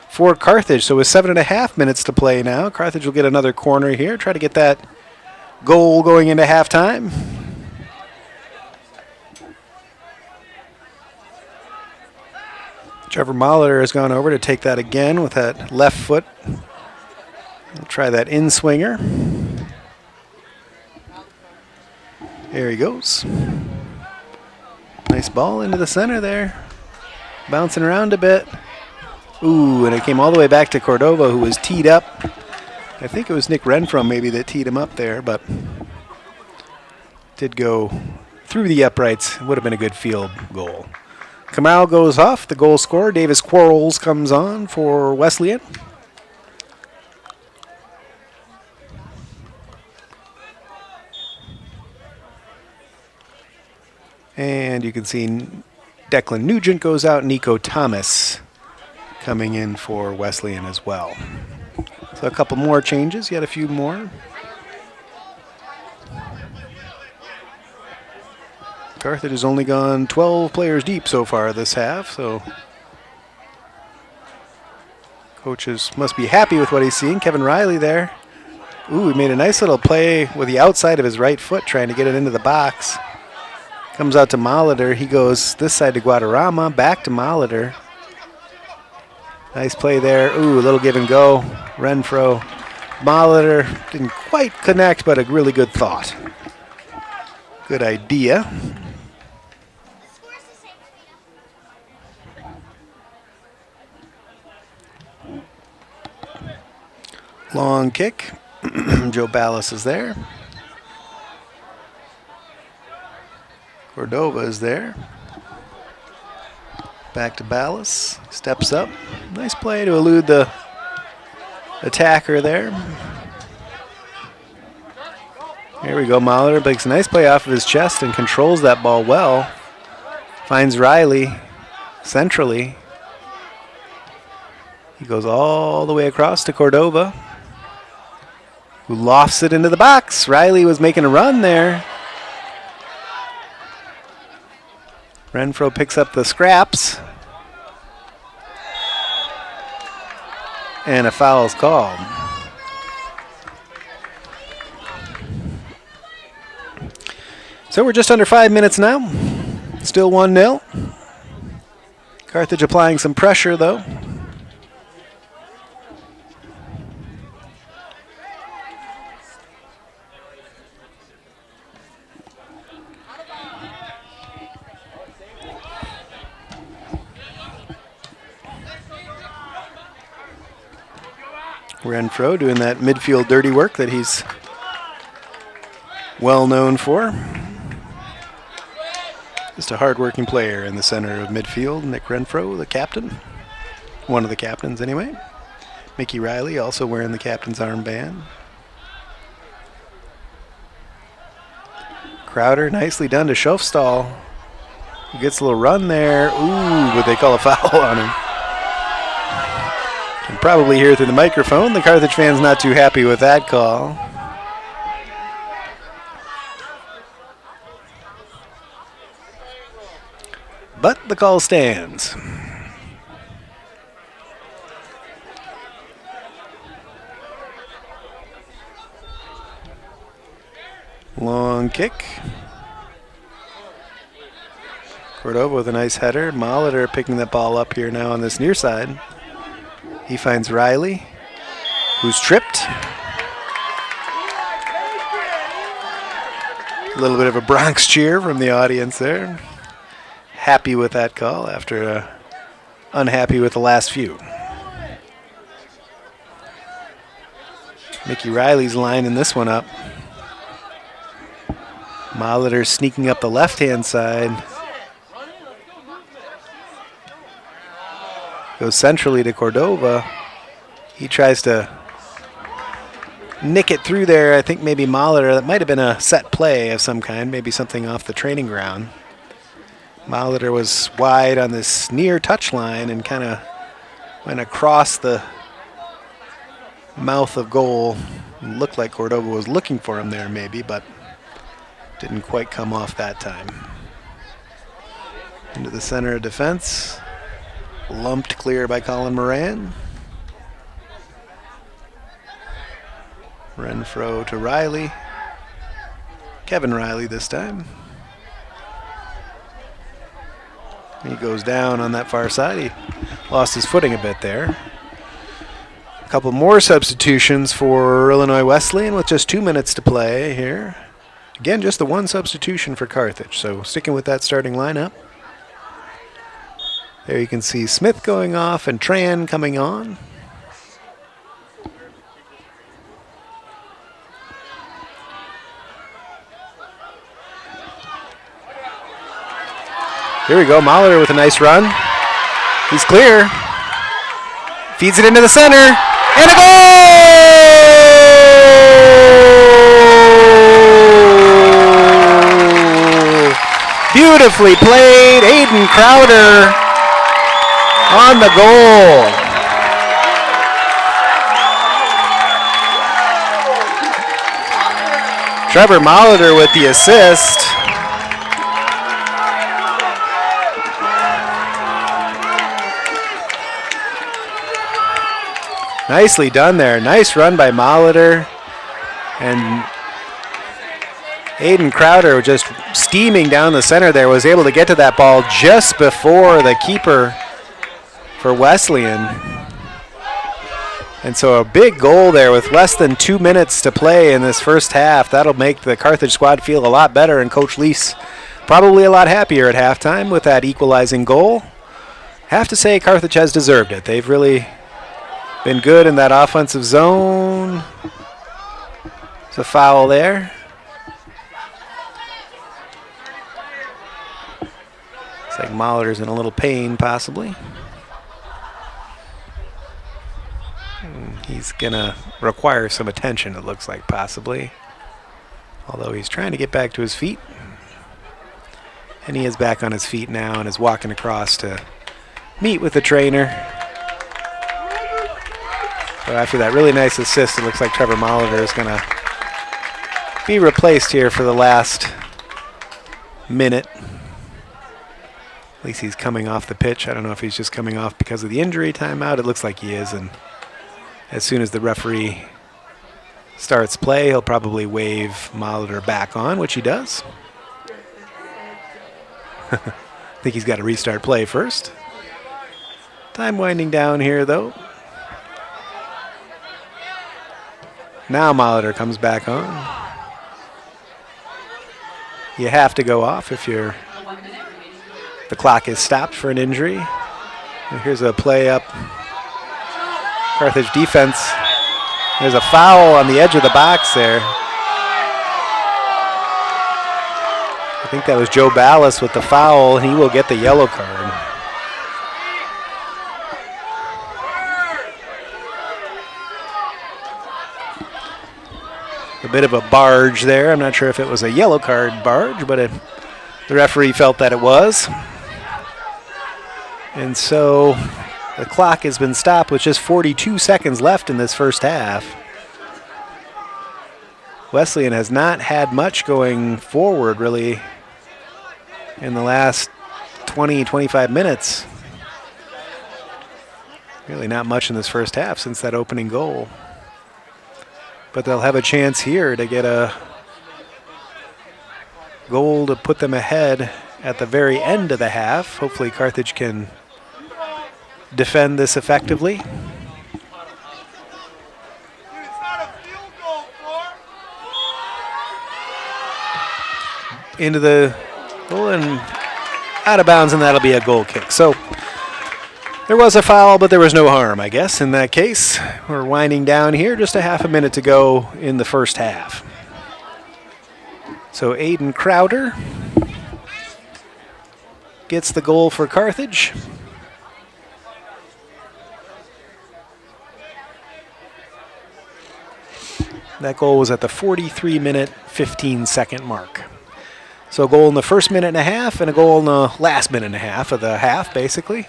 for Carthage. So with 7.5 minutes to play now, Carthage will get another corner here. Try to get that goal going into halftime. Trevor Molitor has gone over to take that again with that left foot. He'll try that in-swinger. There he goes. Nice ball into the center there. Bouncing around a bit. Ooh, and it came all the way back to Cordova, who was teed up. I think it was Nick Renfro maybe that teed him up there, but did go through the uprights. Would have been a good field goal. Kamau goes off, the goal scorer. Davis Quarles comes on for Wesleyan. And you can see Declan Nugent goes out. Nico Thomas coming in for Wesleyan as well. So a couple more changes, yet a few more. Carthage has only gone 12 players deep so far this half, so coaches must be happy with what he's seeing. Kevin Riley there. Ooh, he made a nice little play with the outside of his right foot trying to get it into the box. Comes out to Molitor. He goes this side to Guadarrama, back to Molitor. Nice play there. Ooh, a little give and go. Renfro. Molitor didn't quite connect, but a really good thought. Good idea. Long kick. Joe Ballas is there. Cordova is there. Back to Ballas. Steps up. Nice play to elude the attacker there. Here we go. Molitor makes a nice play off of his chest and controls that ball well. Finds Riley centrally. He goes all the way across to Cordova, who lofts it into the box. Riley was making a run there. Renfro picks up the scraps. And a foul is called. So we're just under 5 minutes now. Still 1-0. Carthage applying some pressure, though. Renfro doing that midfield dirty work that he's well known for. Just a hard-working player in the center of midfield. Nick Renfro, the captain. One of the captains, anyway. Mickey Riley also wearing the captain's armband. Crowder, nicely done to Schofstall. He gets a little run there. Ooh, but they call a foul on him. You can probably hear through the microphone. The Carthage fan's not too happy with that call. But the call stands. Long kick. Cordova with a nice header. Molitor picking that ball up here now on this near side. He finds Riley, who's tripped. A little bit of a Bronx cheer from the audience there. Happy with that call after unhappy with the last few. Mickey Riley's lining this one up. Molitor sneaking up the left-hand side. Goes centrally to Cordova. He tries to nick it through there. I think maybe Molitor, that might have been a set play of some kind, maybe something off the training ground. Molitor was wide on this near touchline and kind of went across the mouth of goal. It looked like Cordova was looking for him there maybe, but didn't quite come off that time. Into the center of defense. Lumped clear by Colin Moran. Renfro to Riley. Kevin Riley this time. He goes down on that far side. He lost his footing a bit there. A couple more substitutions for Illinois Wesleyan with just 2 minutes to play here. Again, just the one substitution for Carthage, so sticking with that starting lineup. There you can see Smith going off and Tran coming on. Here we go, Molitor with a nice run. He's clear. Feeds it into the center. And a goal! Beautifully played. Aiden Crowder on the goal. Trevor Molitor with the assist. Nicely done there. Nice run by Molitor. And Aiden Crowder just steaming down the center there, was able to get to that ball just before the keeper for Wesleyan. And so a big goal there with less than 2 minutes to play in this first half. That'll make the Carthage squad feel a lot better, and Coach Lease probably a lot happier at halftime with that equalizing goal. Have to say Carthage has deserved it. They've really been good in that offensive zone. It's a foul there. Looks like Molitor's in a little pain, possibly. He's going to require some attention, it looks like, possibly. Although he's trying to get back to his feet. And he is back on his feet now and is walking across to meet with the trainer. So after that really nice assist, it looks like Trevor Molitor is going to be replaced here for the last minute. At least he's coming off the pitch. I don't know if he's just coming off because of the injury timeout. It looks like he is. And as soon as the referee starts play, he'll probably wave Molitor back on, which he does. I think he's got to restart play first. Time winding down here, though. Now Molitor comes back on. You have to go off if the clock is stopped for an injury. And here's a play up. Carthage defense. There's a foul on the edge of the box there. I think that was Joe Ballas with the foul. He will get the yellow card. A bit of a barge there. I'm not sure if it was a yellow card barge, but the referee felt that it was. And so the clock has been stopped with just 42 seconds left in this first half. Wesleyan has not had much going forward, really, in the last 20, 25 minutes. Really not much in this first half since that opening goal. But they'll have a chance here to get a goal to put them ahead at the very end of the half. Hopefully Carthage can defend this effectively. Into the goal and out of bounds, and that'll be a goal kick. So there was a foul, but there was no harm, I guess, in that case. We're winding down here, just a half a minute to go in the first half. So Aiden Crowder gets the goal for Carthage. That goal was at the 43-minute, 15-second mark. So a goal in the first minute and a half and a goal in the last minute and a half of the half, basically.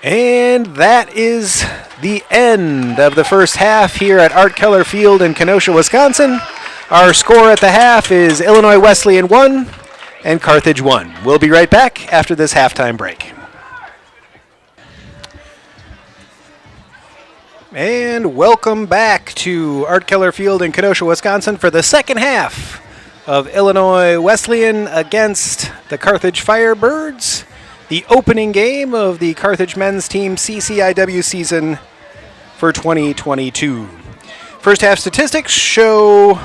And that is the end of the first half here at Art Keller Field in Kenosha, Wisconsin. Our score at the half is Illinois Wesleyan 1 and Carthage 1. We'll be right back after this halftime break. And welcome back to Art Keller Field in Kenosha, Wisconsin for the second half of Illinois Wesleyan against the Carthage Firebirds, the opening game of the Carthage men's team CCIW season for 2022. First half statistics show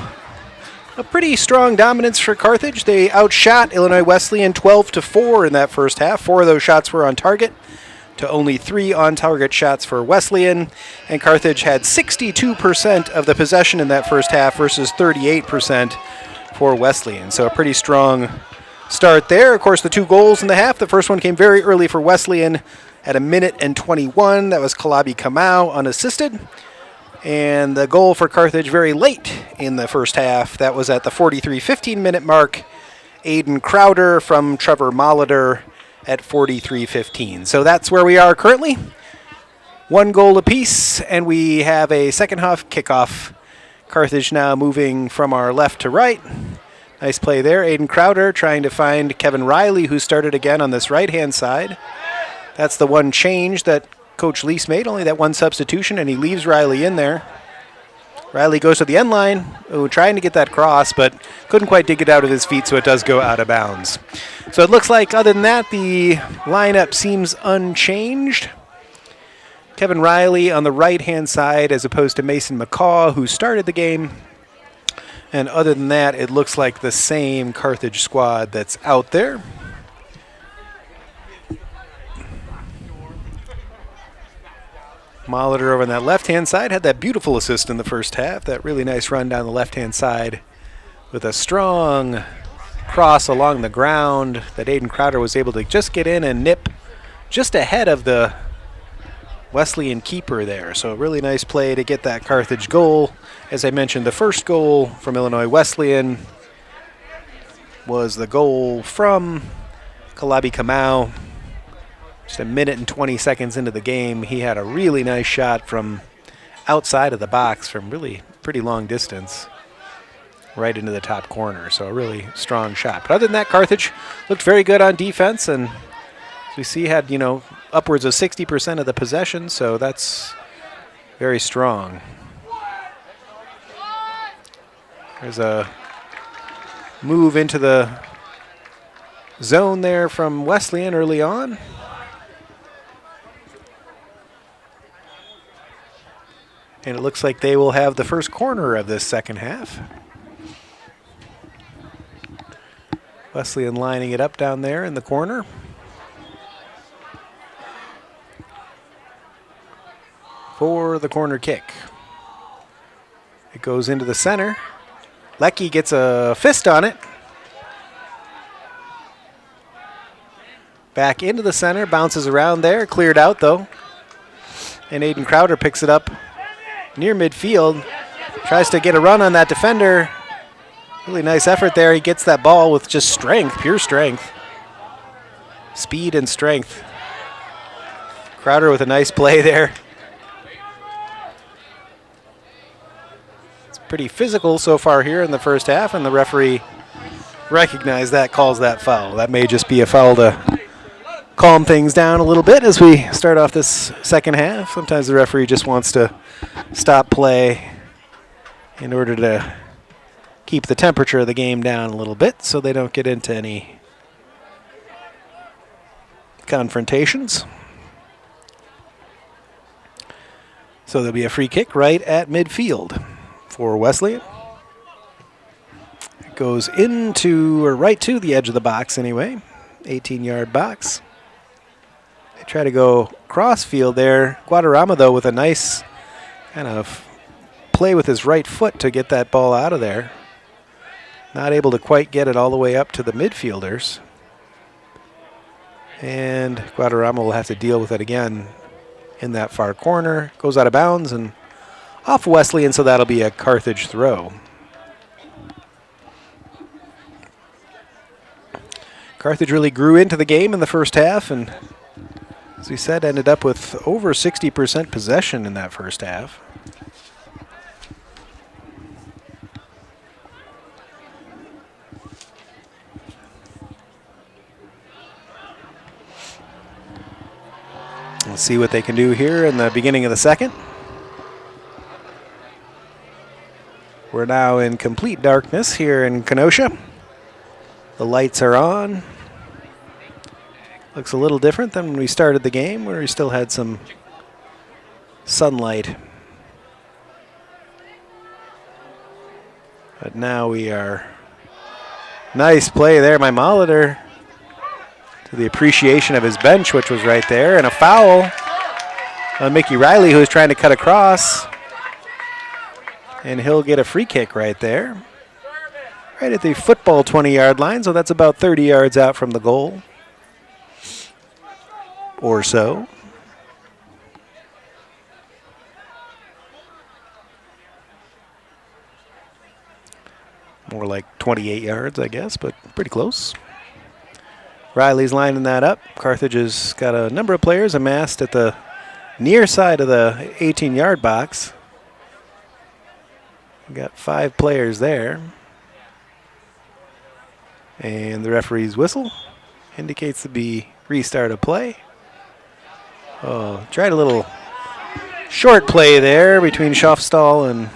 a pretty strong dominance for Carthage. They outshot Illinois Wesleyan 12-4 in that first half. 4 of those shots were on target to only 3 on-target shots for Wesleyan, and Carthage had 62% of the possession in that first half versus 38% for Wesleyan. So a pretty strong start there. Of course, the 2 goals in the half. The first one came very early for Wesleyan at 1:21. That was Kalabi Kamau unassisted. And the goal for Carthage very late in the first half. That was at the 43-15 mark. Aiden Crowder from Trevor Molitor at 43-15. So that's where we are currently. 1 goal apiece, and we have a second half kickoff. Carthage now moving from our left to right. Nice play there. Aiden Crowder trying to find Kevin Riley, who started again on this right-hand side. That's the one change that Coach Lease made, only that one substitution, and he leaves Riley in there. Riley goes to the end line, trying to get that cross, but couldn't quite dig it out of his feet, so it does go out of bounds. So it looks like, other than that, the lineup seems unchanged. Kevin Riley on the right-hand side as opposed to Mason McCaw, who started the game. And other than that, it looks like the same Carthage squad that's out there. Molitor over on that left-hand side had that beautiful assist in the first half, that really nice run down the left-hand side with a strong cross along the ground that Aiden Crowder was able to just get in and nip just ahead of the Wesleyan keeper there. So a really nice play to get that Carthage goal. As I mentioned, the first goal from Illinois Wesleyan was the goal from Kalabi Kamau. Just a minute and 20 seconds into the game, he had a really nice shot from outside of the box from really pretty long distance right into the top corner. So a really strong shot. But other than that, Carthage looked very good on defense, and as we see, had, upwards of 60% of the possession, so that's very strong. There's a move into the zone there from Wesleyan early on. And it looks like they will have the first corner of this second half. Wesleyan lining it up down there in the corner. For the corner kick. It goes into the center. Leckie gets a fist on it. Back into the center, bounces around there, cleared out though. And Aiden Crowder picks it up near midfield. Tries to get a run on that defender. Really nice effort there. He gets that ball with just strength, pure strength. Speed and strength. Crowder with a nice play there. It's pretty physical so far here in the first half, and the referee recognized that, calls that foul. That may just be a foul to calm things down a little bit as we start off this second half. Sometimes the referee just wants to stop play in order to keep the temperature of the game down a little bit so they don't get into any confrontations. So there'll be a free kick right at midfield for Wesleyan. It goes into, or right to the edge of the box anyway, 18-yard box. They try to go cross field there. Guadarrama, though, with a nice kind of play with his right foot to get that ball out of there. Not able to quite get it all the way up to the midfielders. And Guadarrama will have to deal with it again in that far corner. Goes out of bounds and off Wesleyan, so that'll be a Carthage throw. Carthage really grew into the game in the first half, and as we said, ended up with over 60% possession in that first half. Let's see what they can do here in the beginning of the second. We're now in complete darkness here in Kenosha. The lights are on. Looks a little different than when we started the game, where we still had some sunlight. But now we are... Nice play there by Molitor, to the appreciation of his bench, which was right there, and a foul on Mickey Riley, who was trying to cut across. And he'll get a free kick right there. Right at the football 20-yard line, so that's about 30 yards out from the goal. Or so. More like 28 yards, I guess, but pretty close. Riley's lining that up. Carthage has got a number of players amassed at the near side of the 18-yard box. We've got 5 players there. And the referee's whistle indicates to be restart of play. Oh, tried a little short play there between Schaufstall and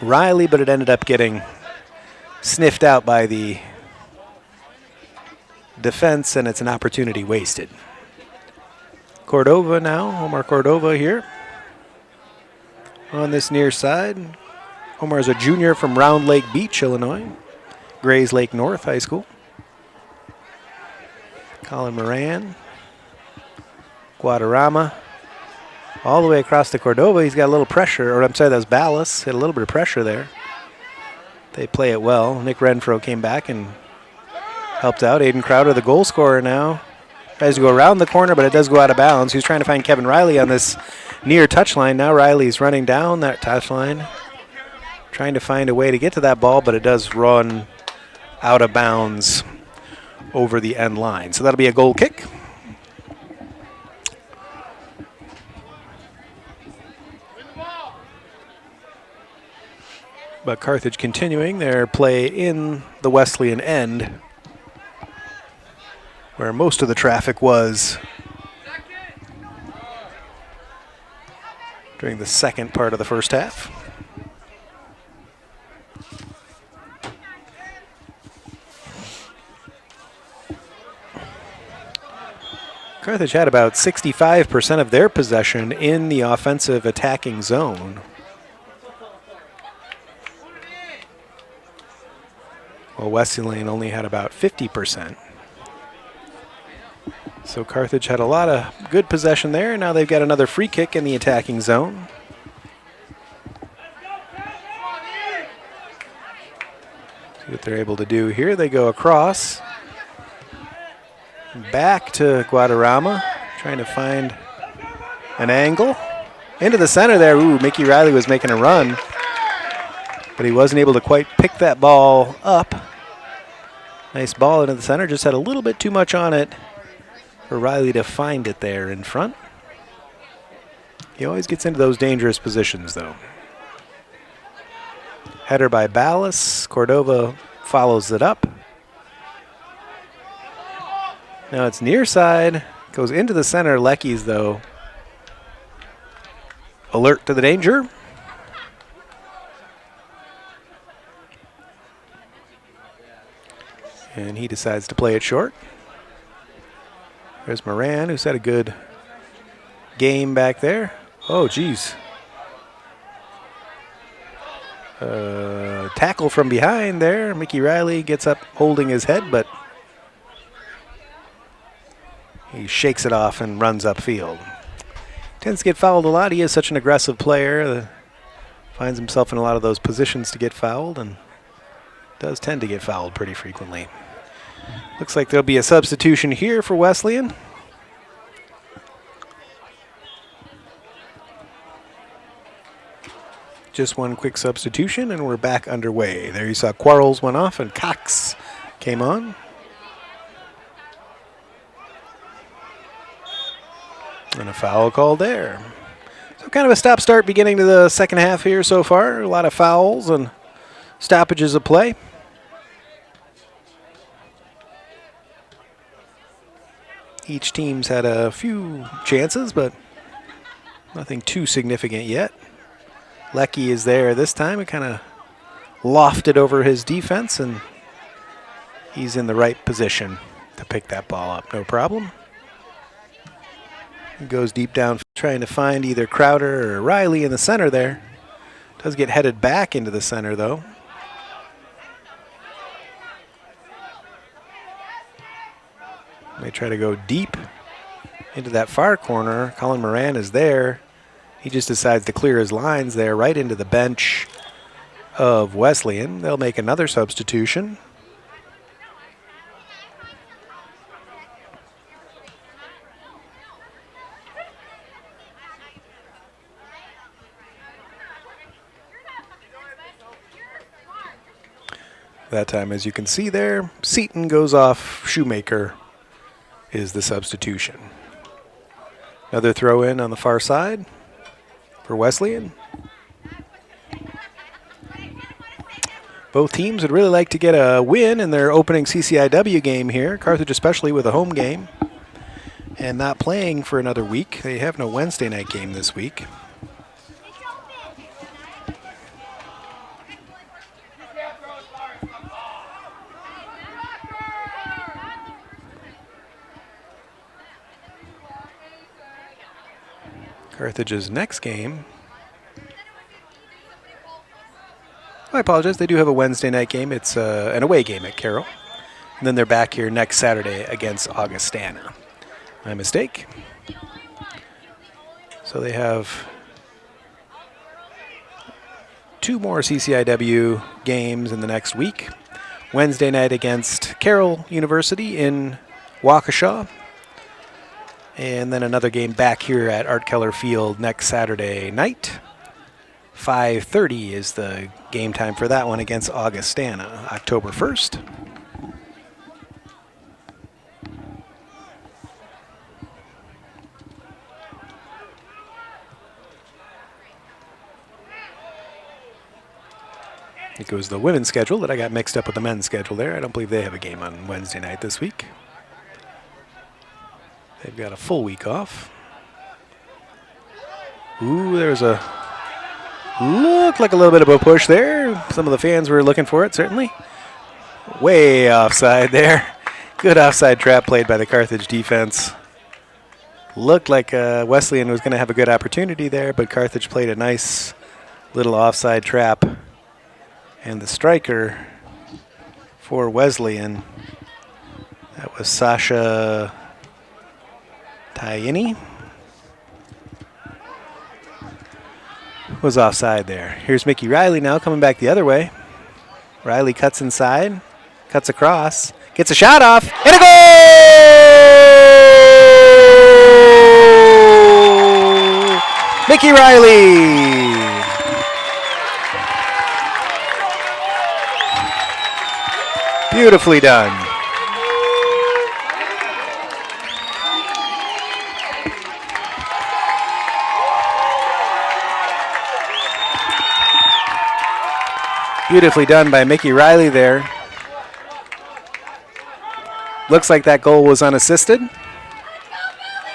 Riley, but it ended up getting sniffed out by the defense, and it's an opportunity wasted. Cordova now, Omar Cordova here on this near side. Omar is a junior from Round Lake Beach, Illinois, Grays Lake North High School. Colin Moran, Guadarrama, all the way across to Cordova. He's got a little pressure, or I'm sorry, that was Ballas. Had a little bit of pressure there. They play it well. Nick Renfro came back and helped out. Aiden Crowder, the goal scorer now, tries to go around the corner, but it does go out of bounds. He was trying to find Kevin Riley on this near touchline. Now Riley's running down that touchline, trying to find a way to get to that ball, but it does run out of bounds over the end line. So that'll be a goal kick. But Carthage continuing their play in the Wesleyan end, where most of the traffic was during the second part of the first half. Carthage had about 65% of their possession in the offensive attacking zone. While Wesleyan only had about 50%. So Carthage had a lot of good possession there. Now they've got another free kick in the attacking zone. See what they're able to do here. They go across. Back to Guadarrama, trying to find an angle. Into the center there. Ooh, Mickey Riley was making a run, but he wasn't able to quite pick that ball up. Nice ball into the center, just had a little bit too much on it for Riley to find it there in front. He always gets into those dangerous positions, though. Header by Ballas. Cordova follows it up. Now it's near side, goes into the center. Leckies, though, alert to the danger. And he decides to play it short. There's Moran, who's had a good game back there. Oh, geez. Tackle from behind there. Mickey Riley gets up holding his head, but he shakes it off and runs upfield. Tends to get fouled a lot. He is such an aggressive player. Finds himself in a lot of those positions to get fouled and does tend to get fouled pretty frequently. Looks like there'll be a substitution here for Wesleyan. Just one quick substitution and we're back underway. There you saw Quarles went off and Cox came on. And a foul called there. So kind of a stop-start beginning to the second half here so far. A lot of fouls and stoppages of play. Each team's had a few chances, but nothing too significant yet. Lecky is there this time. It kind of lofted over his defense, and he's in the right position to pick that ball up. No problem. He goes deep down, trying to find either Crowder or Riley in the center there. Does get headed back into the center, though. They try to go deep into that far corner. Colin Moran is there. He just decides to clear his lines there right into the bench of Wesleyan. They'll make another substitution. That time, as you can see there, Seaton goes off. Shoemaker is the substitution. Another throw in on the far side for Wesleyan. Both teams would really like to get a win in their opening CCIW game here. Carthage especially with a home game and not playing for another week. They have no Wednesday night game this week. Carthage's next game. I apologize. They do have a Wednesday night game. It's an away game at Carroll. And then they're back here next Saturday against Augustana. My mistake. So they have two more CCIW games in the next week. Wednesday night against Carroll University in Waukesha. And then another game back here at Art Keller Field next Saturday night. 5:30 is the game time for that one against Augustana, October 1st. think it was the women's schedule that I got mixed up with the men's schedule there. I don't believe they have a game on Wednesday night this week. They've got a full week off. Ooh, there's a looked like a little bit of a push there. Some of the fans were looking for it, certainly. Way offside there. Good offside trap played by the Carthage defense. Looked like Wesleyan was going to have a good opportunity there, but Carthage played a nice little offside trap. And the striker for Wesleyan, that was Sasha Tayini, was offside there. Here's Mickey Riley now coming back the other way. Riley cuts inside, cuts across, gets a shot off, and a goal! Mickey Riley! Beautifully done. Beautifully done by Mickey Riley there. Looks like that goal was unassisted.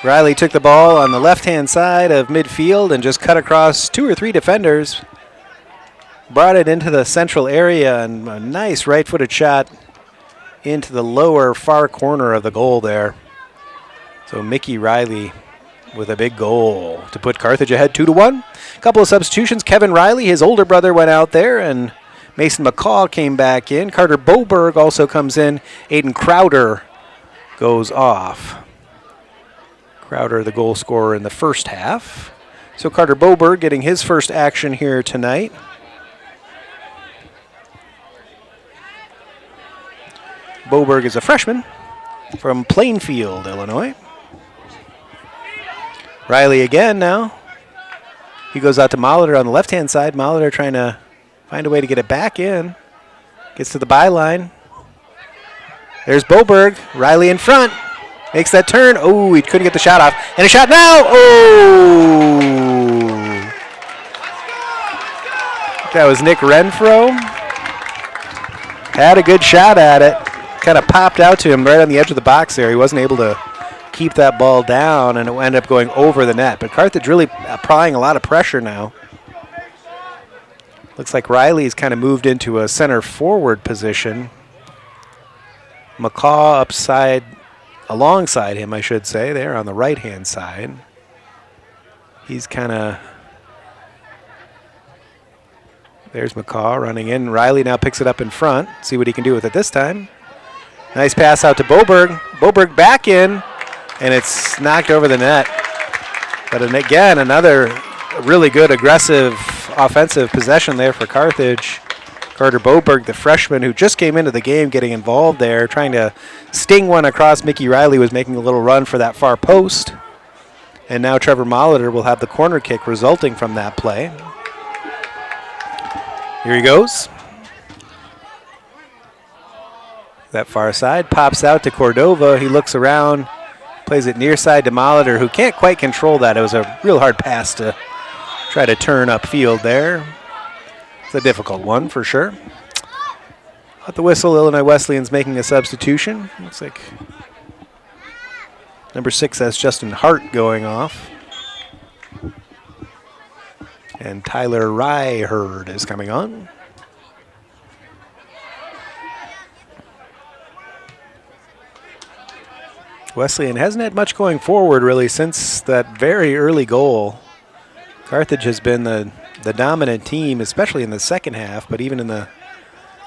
Riley took the ball on the left-hand side of midfield and just cut across 2 or 3 defenders. Brought it into the central area, and a nice right-footed shot into the lower far corner of the goal there. So Mickey Riley with a big goal to put Carthage ahead 2-1. A couple of substitutions. Kevin Riley, his older brother, went out there, and Mason McCaw came back in. Carter Boberg also comes in. Aiden Crowder goes off. Crowder, the goal scorer in the first half. So Carter Boberg getting his first action here tonight. Boberg is a freshman from Plainfield, Illinois. Riley again now. He goes out to Molitor on the left-hand side. Molitor trying to find a way to get it back in. Gets to the byline. There's Boberg. Riley in front. Makes that turn. Oh, he couldn't get the shot off. And a shot now. Oh! That was Nick Renfro. Had a good shot at it. Kind of popped out to him right on the edge of the box there. He wasn't able to keep that ball down, and it ended up going over the net. But Carthage really applying a lot of pressure now. Looks like Riley's kind of moved into a center forward position. McCaw alongside him, I should say, there on the right-hand side. He's kind of... There's McCaw running in. Riley now picks it up in front. See what he can do with it this time. Nice pass out to Boberg. Boberg back in, and it's knocked over the net. But again, another really good aggressive offensive possession there for Carthage. Carter Boberg, the freshman who just came into the game, getting involved there, trying to sting one across. Mickey Riley was making a little run for that far post. And now Trevor Molitor will have the corner kick resulting from that play. Here he goes. That far side pops out to Cordova. He looks around, plays it near side to Molitor, who can't quite control that. It was a real hard pass to try to turn upfield there. It's a difficult one for sure. At the whistle, Illinois Wesleyan's making a substitution. Looks like number 6 has Justin Hart going off. And Tyler Ryherd is coming on. Wesleyan hasn't had much going forward really since that very early goal. Carthage has been the dominant team, especially in the second half, but even in the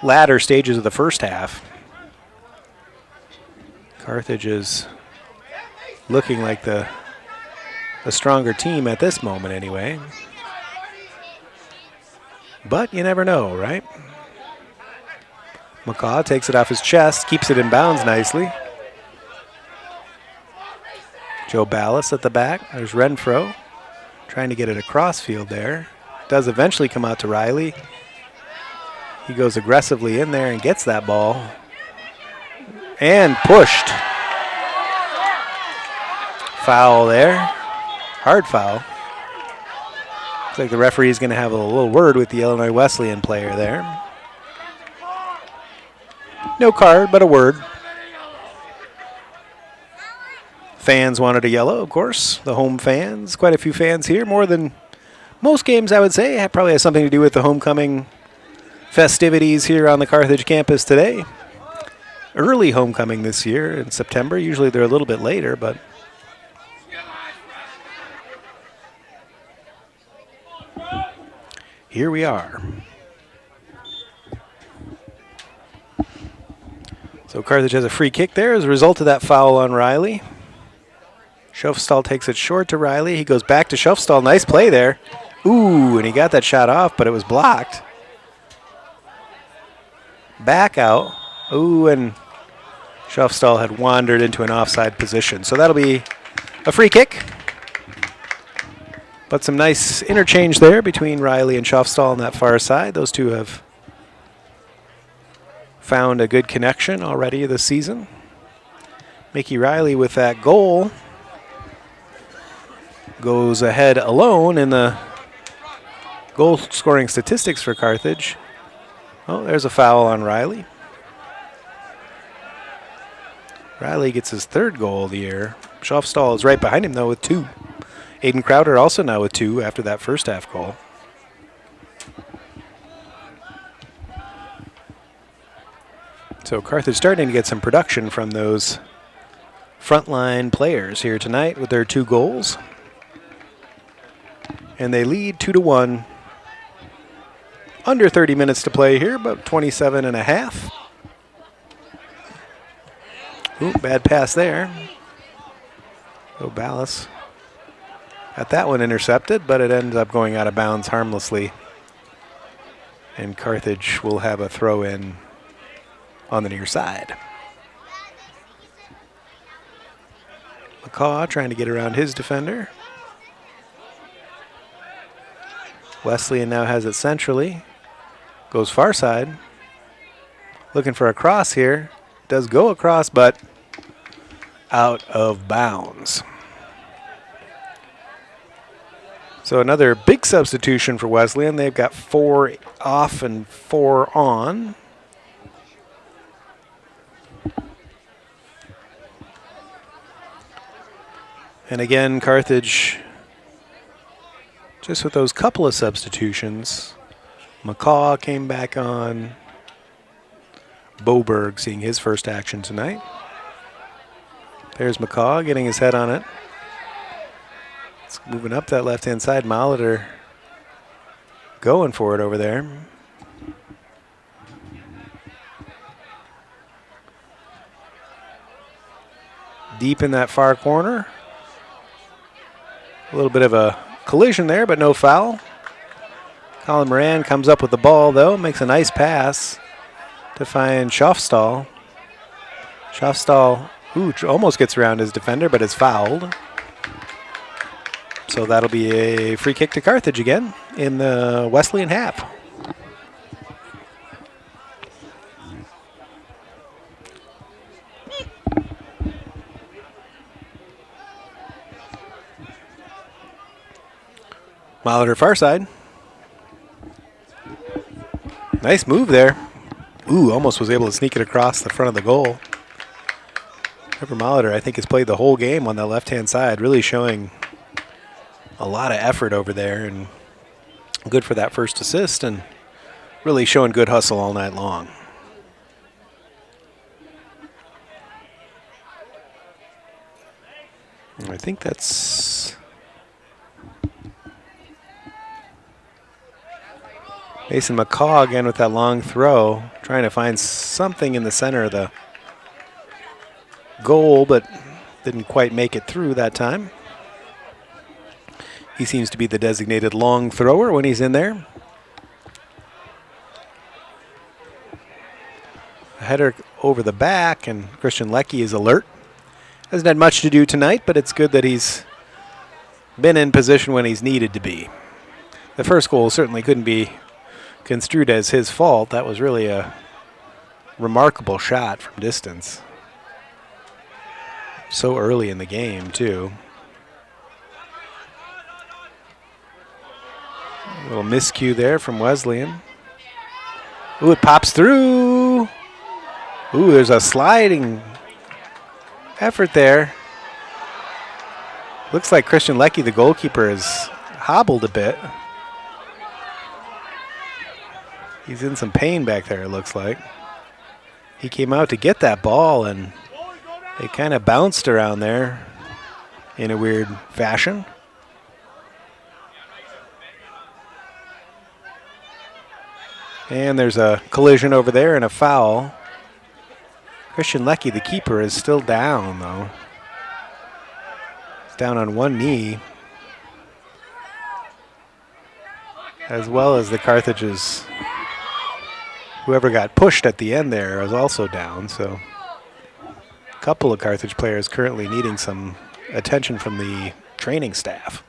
latter stages of the first half. Carthage is looking like the stronger team at this moment anyway. But you never know, right? McCaw takes it off his chest, keeps it in bounds nicely. Joe Ballas at the back. There's Renfro trying to get it across field there. Does eventually come out to Riley. He goes aggressively in there and gets that ball. And pushed. Foul there. Hard foul. Looks like the referee's going to have a little word with the Illinois Wesleyan player there. No card, but a word. Fans wanted a yellow, of course. The home fans, quite a few fans here, more than most games, I would say. It probably has something to do with the homecoming festivities here on the Carthage campus today. Early homecoming this year in September. Usually they're a little bit later, but here we are. So Carthage has a free kick there as a result of that foul on Riley. Schofstall takes it short to Riley. He goes back to Schofstall. Nice play there. Ooh, and he got that shot off, but it was blocked. Back out. Ooh, and Schofstall had wandered into an offside position. So that'll be a free kick. But some nice interchange there between Riley and Schofstall on that far side. Those two have found a good connection already this season. Mickey Riley with that goal goes ahead alone in the goal scoring statistics for Carthage. Oh, there's a foul on Riley. Riley gets his third goal of the year. Schofstall is right behind him, though, with 2. Aiden Crowder also now with 2 after that first half goal. So Carthage starting to get some production from those frontline players here tonight with their 2 goals. And they lead 2-1. Under 30 minutes to play here, about 27 and a half. Ooh, bad pass there. Oh, Ballas got that one intercepted, but it ends up going out of bounds harmlessly. And Carthage will have a throw in on the near side. McCaw trying to get around his defender. Wesleyan now has it centrally. Goes far side. Looking for a cross here. Does go across, but out of bounds. So another big substitution for Wesleyan. They've got 4 off and 4 on. And again, Carthage, just with those couple of substitutions, McCaw came back on. Boberg seeing his first action tonight. There's McCaw getting his head on it. It's moving up that left-hand side. Molitor going for it over there. Deep in that far corner. A little bit of a collision there, but no foul. Colin Moran comes up with the ball, though. Makes a nice pass to find Schofstall. Schofstall, almost gets around his defender, but is fouled. So that'll be a free kick to Carthage again in the Wesleyan half. Molitor far side. Nice move there. Ooh, almost was able to sneak it across the front of the goal. Trevor Molitor, I think, has played the whole game on that left-hand side, really showing a lot of effort over there, and good for that first assist, and really showing good hustle all night long. And I think that's Mason McCaw again with that long throw, trying to find something in the center of the goal, but didn't quite make it through that time. He seems to be the designated long thrower when he's in there. A header over the back, and Christian Leckie is alert. Hasn't had much to do tonight, but it's good that he's been in position when he's needed to be. The first goal certainly couldn't be construed as his fault. That was really a remarkable shot from distance. So early in the game, too. A little miscue there from Wesleyan. Ooh, it pops through. Ooh, there's a sliding effort there. Looks like Christian Leckie, the goalkeeper, is hobbled a bit. He's in some pain back there, it looks like. He came out to get that ball, and it kind of bounced around there in a weird fashion. And there's a collision over there and a foul. Christian Leckie, the keeper, is still down, though. He's down on one knee, as well as the Carthage's. Whoever got pushed at the end there is also down, so a couple of Carthage players currently needing some attention from the training staff.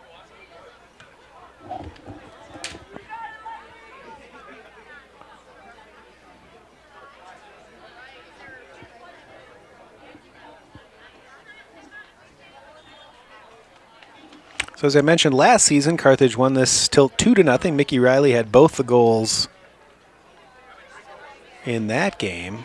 So as I mentioned last season, Carthage won this tilt 2-0. Mickey Riley had both the goals in that game.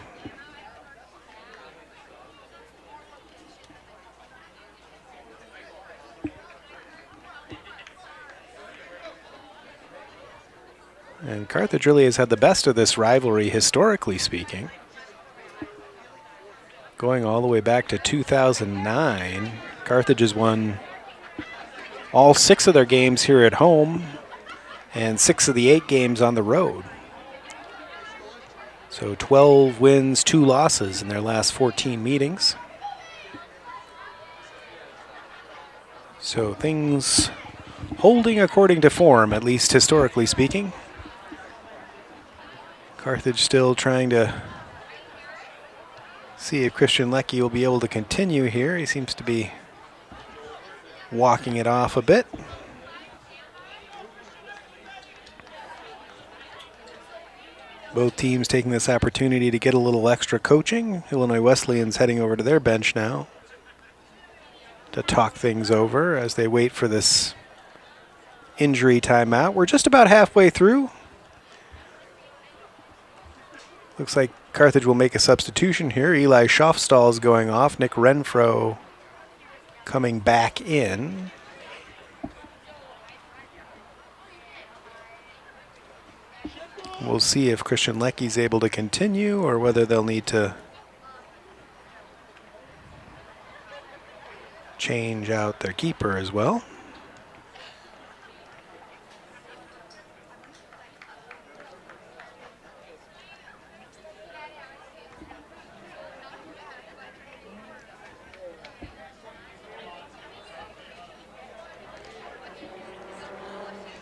And Carthage really has had the best of this rivalry, historically speaking. Going all the way back to 2009, Carthage has won all 6 of their games here at home and 6 of the 8 games on the road. So 12 wins, 2 losses in their last 14 meetings. So things holding according to form, at least historically speaking. Carthage still trying to see if Christian Leckie will be able to continue here. He seems to be walking it off a bit. Both teams taking this opportunity to get a little extra coaching. Illinois Wesleyan's heading over to their bench now to talk things over as they wait for this injury timeout. We're just about halfway through. Looks like Carthage will make a substitution here. Eli Schaufstall is going off. Nick Renfro coming back in. We'll see if Christian Leckie's able to continue or whether they'll need to change out their keeper as well.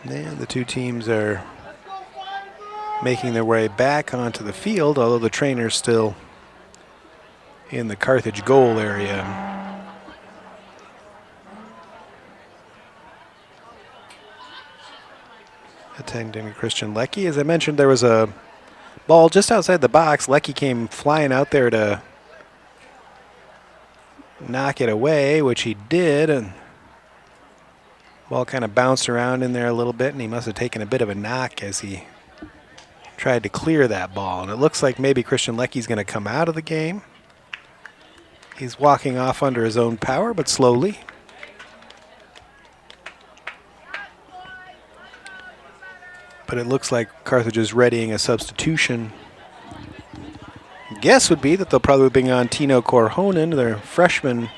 And the two teams are making their way back onto the field, although the trainer's still in the Carthage goal area. Attending Christian Leckie. As I mentioned, there was a ball just outside the box. Leckie came flying out there to knock it away, which he did, and ball kind of bounced around in there a little bit, and he must have taken a bit of a knock as he tried to clear that ball. And it looks like maybe Christian Leckie's going to come out of the game. He's walking off under his own power, but slowly. But it looks like Carthage is readying a substitution. Guess would be that they'll probably bring on Tino Korhonen, their freshman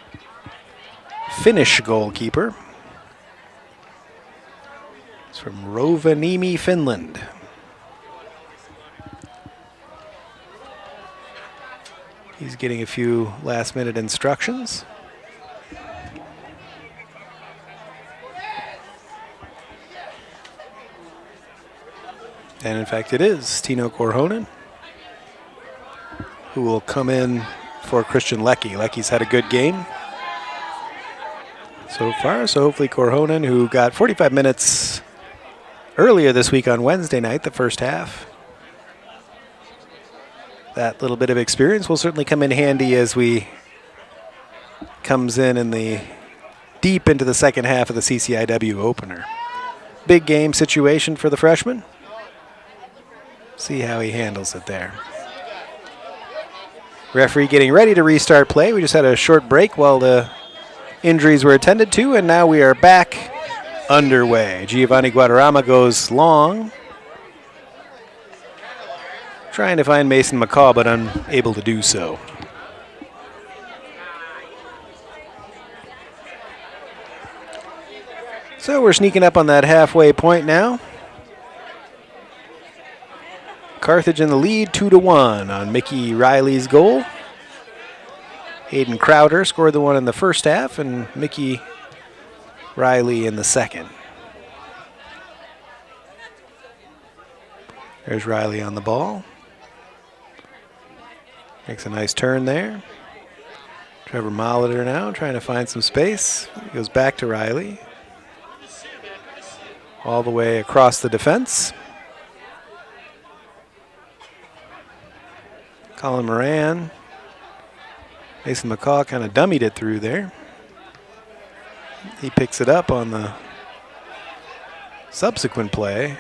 Finnish goalkeeper. It's from Rovaniemi, Finland. He's getting a few last-minute instructions. And in fact, it is Tino Korhonen who will come in for Christian Leckie. Leckie's had a good game so far, so hopefully Korhonen, who got 45 minutes earlier this week on Wednesday night, the first half, that little bit of experience will certainly come in handy as we comes in the deep into the second half of the CCIW opener. Big game situation for the freshman. See how he handles it there. Referee getting ready to restart play. We just had a short break while the injuries were attended to, and now we are back underway. Giovanni Guadarrama goes long, trying to find Mason McCaw, but unable to do so. So we're sneaking up on that halfway point now. Carthage in the lead, 2-1 on Mickey Riley's goal. Hayden Crowder scored the one in the first half, and Mickey Riley in the second. There's Riley on the ball. Makes a nice turn there. Trevor Molitor now trying to find some space. He goes back to Riley. All the way across the defense. Colin Moran. Mason McCaw kind of dummied it through there. He picks it up on the subsequent play.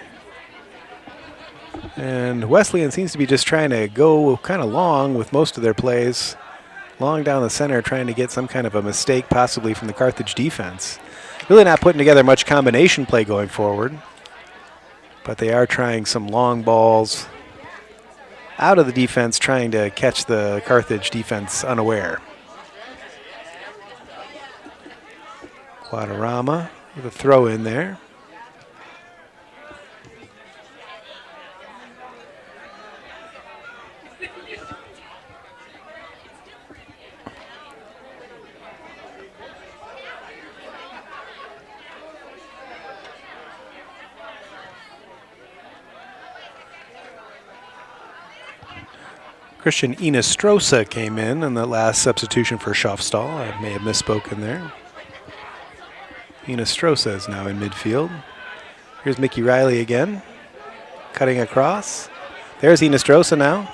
And Wesleyan seems to be just trying to go kind of long with most of their plays. Long down the center, trying to get some kind of a mistake possibly from the Carthage defense. Really not putting together much combination play going forward. But they are trying some long balls out of the defense, trying to catch the Carthage defense unaware. Guadarrama with a throw in there. Christian Inestrosa came in the last substitution for Schaufstall. I may have misspoken there. Inestrosa is now in midfield. Here's Mickey Riley again, cutting across. There's Inestrosa now.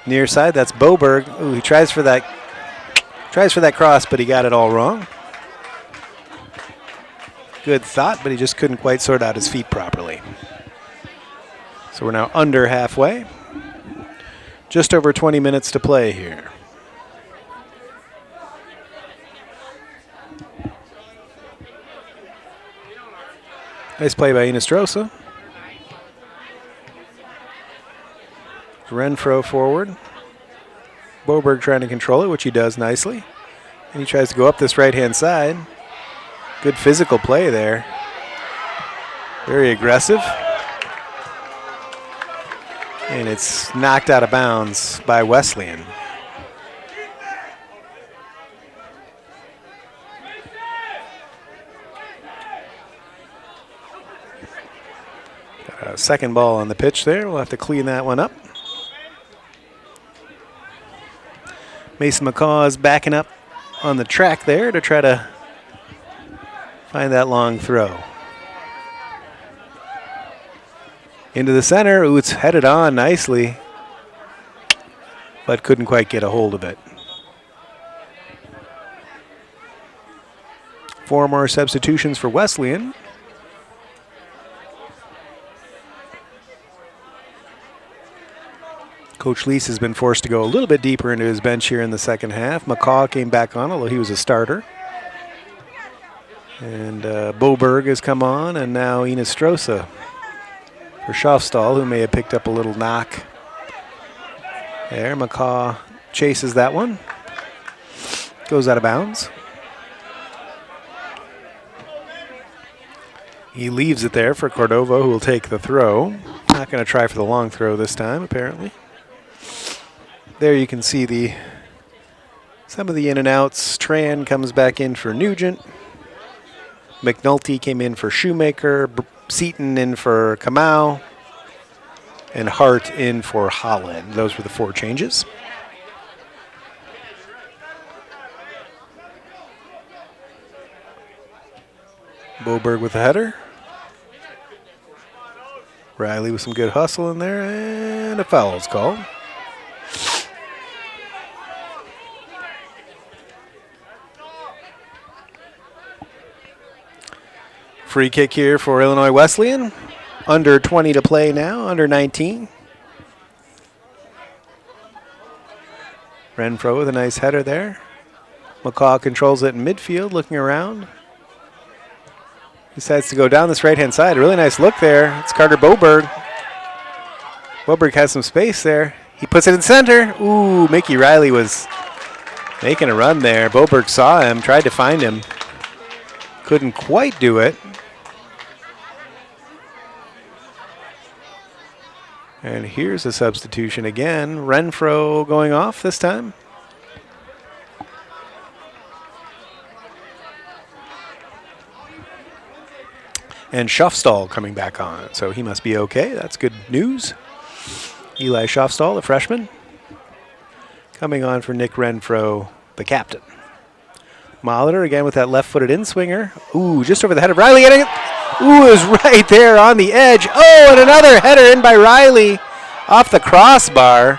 Near side, that's Boberg. Ooh, he tries for that cross, but he got it all wrong. Good thought, but he just couldn't quite sort out his feet properly. So we're now under halfway. Just over 20 minutes to play here. Nice play by Inestrosa. Renfro forward. Boberg trying to control it, which he does nicely. And he tries to go up this right-hand side. Good physical play there. Very aggressive. And it's knocked out of bounds by Wesleyan. Got a second ball on the pitch there. We'll have to clean that one up. Mason McCaw is backing up on the track there to try to find that long throw. Into the center. Ooh, it's headed on nicely, but couldn't quite get a hold of it. 4 more substitutions for Wesleyan. Coach Lease has been forced to go a little bit deeper into his bench here in the second half. McCaw came back on, although he was a starter. And Boberg has come on, and now Inestrosa for Schaufstall, who may have picked up a little knock there. McCaw chases that one. Goes out of bounds. He leaves it there for Cordova, who will take the throw. Not going to try for the long throw this time, apparently. There you can see some of the in and outs. Tran comes back in for Nugent. McNulty came in for Shoemaker. Seaton in for Kamau, and Hart in for Holland. Those were the 4 changes. Boberg with the header. Riley with some good hustle in there, and a foul is called. Free kick here for Illinois Wesleyan. Under 20 to play now, under 19. Renfro with a nice header there. McCaw controls it in midfield, looking around. Decides to go down this right-hand side. Really nice look there. It's Carter Boberg. Boberg has some space there. He puts it in center. Ooh, Mickey Riley was making a run there. Boberg saw him, tried to find him. Couldn't quite do it. And here's a substitution again. Renfro going off this time. And Schaffstall coming back on. So he must be okay. That's good news. Eli Schaffstall, the freshman. Coming on for Nick Renfro, the captain. Molitor again with that left-footed in-swinger. Ooh, just over the head of Riley, getting it. Ooh, is right there on the edge. Oh, and another header in by Riley off the crossbar.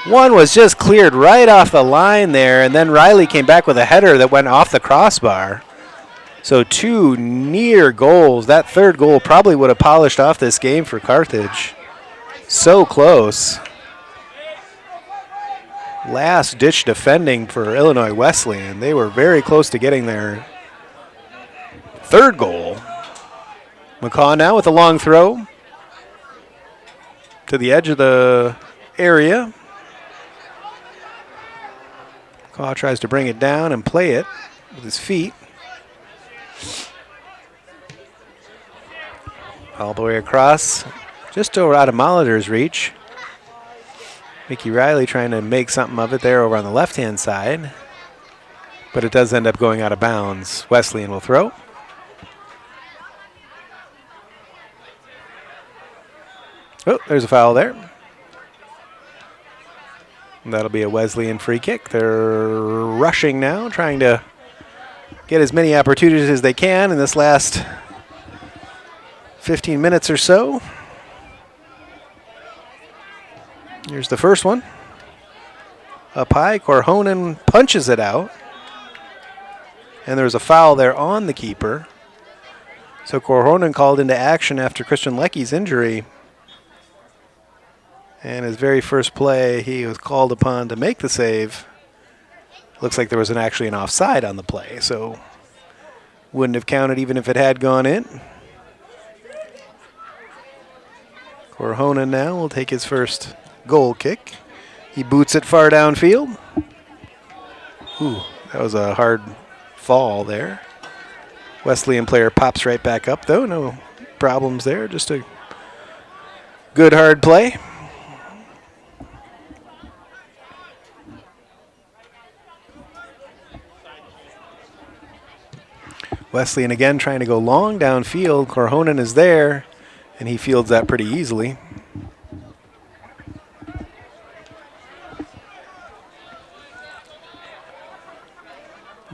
One was just cleared right off the line there, and then Riley came back with a header that went off the crossbar. So 2 near goals. That third goal probably would have polished off this game for Carthage. So close. Last-ditch defending for Illinois Wesleyan. They were very close to getting their third goal. McCaw now with a long throw to the edge of the area. McCaw tries to bring it down and play it with his feet. All the way across, just over out of Molitor's reach. Mickey Riley trying to make something of it there over on the left-hand side. But it does end up going out of bounds. Wesleyan will throw. Oh, there's a foul there. And that'll be a Wesleyan free kick. They're rushing now, trying to get as many opportunities as they can in this last 15 minutes or so. Here's the first one. Up high, Korhonen punches it out. And there's a foul there on the keeper. So Korhonen called into action after Christian Leckie's injury. And his very first play, he was called upon to make the save. Looks like there was actually an offside on the play, so wouldn't have counted even if it had gone in. Korhonen now will take his first goal kick. He boots it far downfield. Ooh, that was a hard fall there. Wesleyan player pops right back up, though. No problems there. Just a good hard play. Wesleyan again trying to go long downfield. Korhonen is there, and he fields that pretty easily.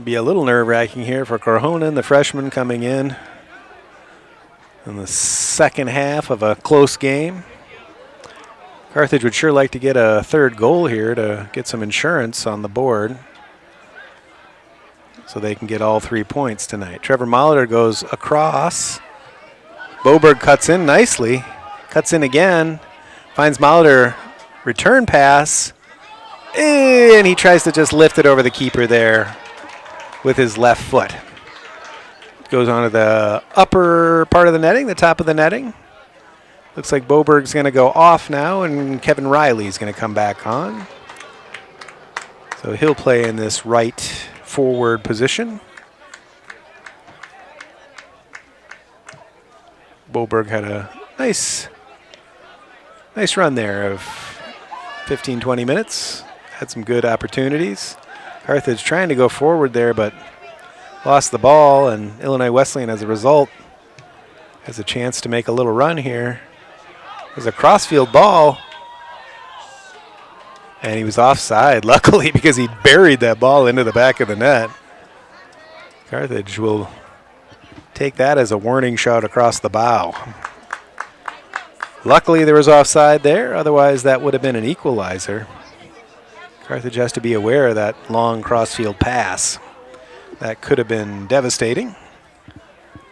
Be a little nerve-wracking here for Korhonen, the freshman coming in the second half of a close game. Carthage would sure like to get a third goal here to get some insurance on the board so they can get all 3 points tonight. Trevor Molitor goes across. Boberg cuts in nicely. Cuts in again. Finds Molitor. Return pass. And he tries to just lift it over the keeper there with his left foot. Goes on to the upper part of the netting, the top of the netting. Looks like Boberg's going to go off now, and Kevin Riley's going to come back on. So he'll play in this right forward position. Boberg had a nice run there of 15, 20 minutes. Had some good opportunities. Carthage trying to go forward there, but lost the ball, and Illinois Wesleyan, as a result, has a chance to make a little run here. There's a crossfield ball, and he was offside, luckily, because he buried that ball into the back of the net. Carthage will take that as a warning shot across the bow. Luckily, there was offside there. Otherwise, that would have been an equalizer. Carthage has to be aware of that long crossfield pass. That could have been devastating,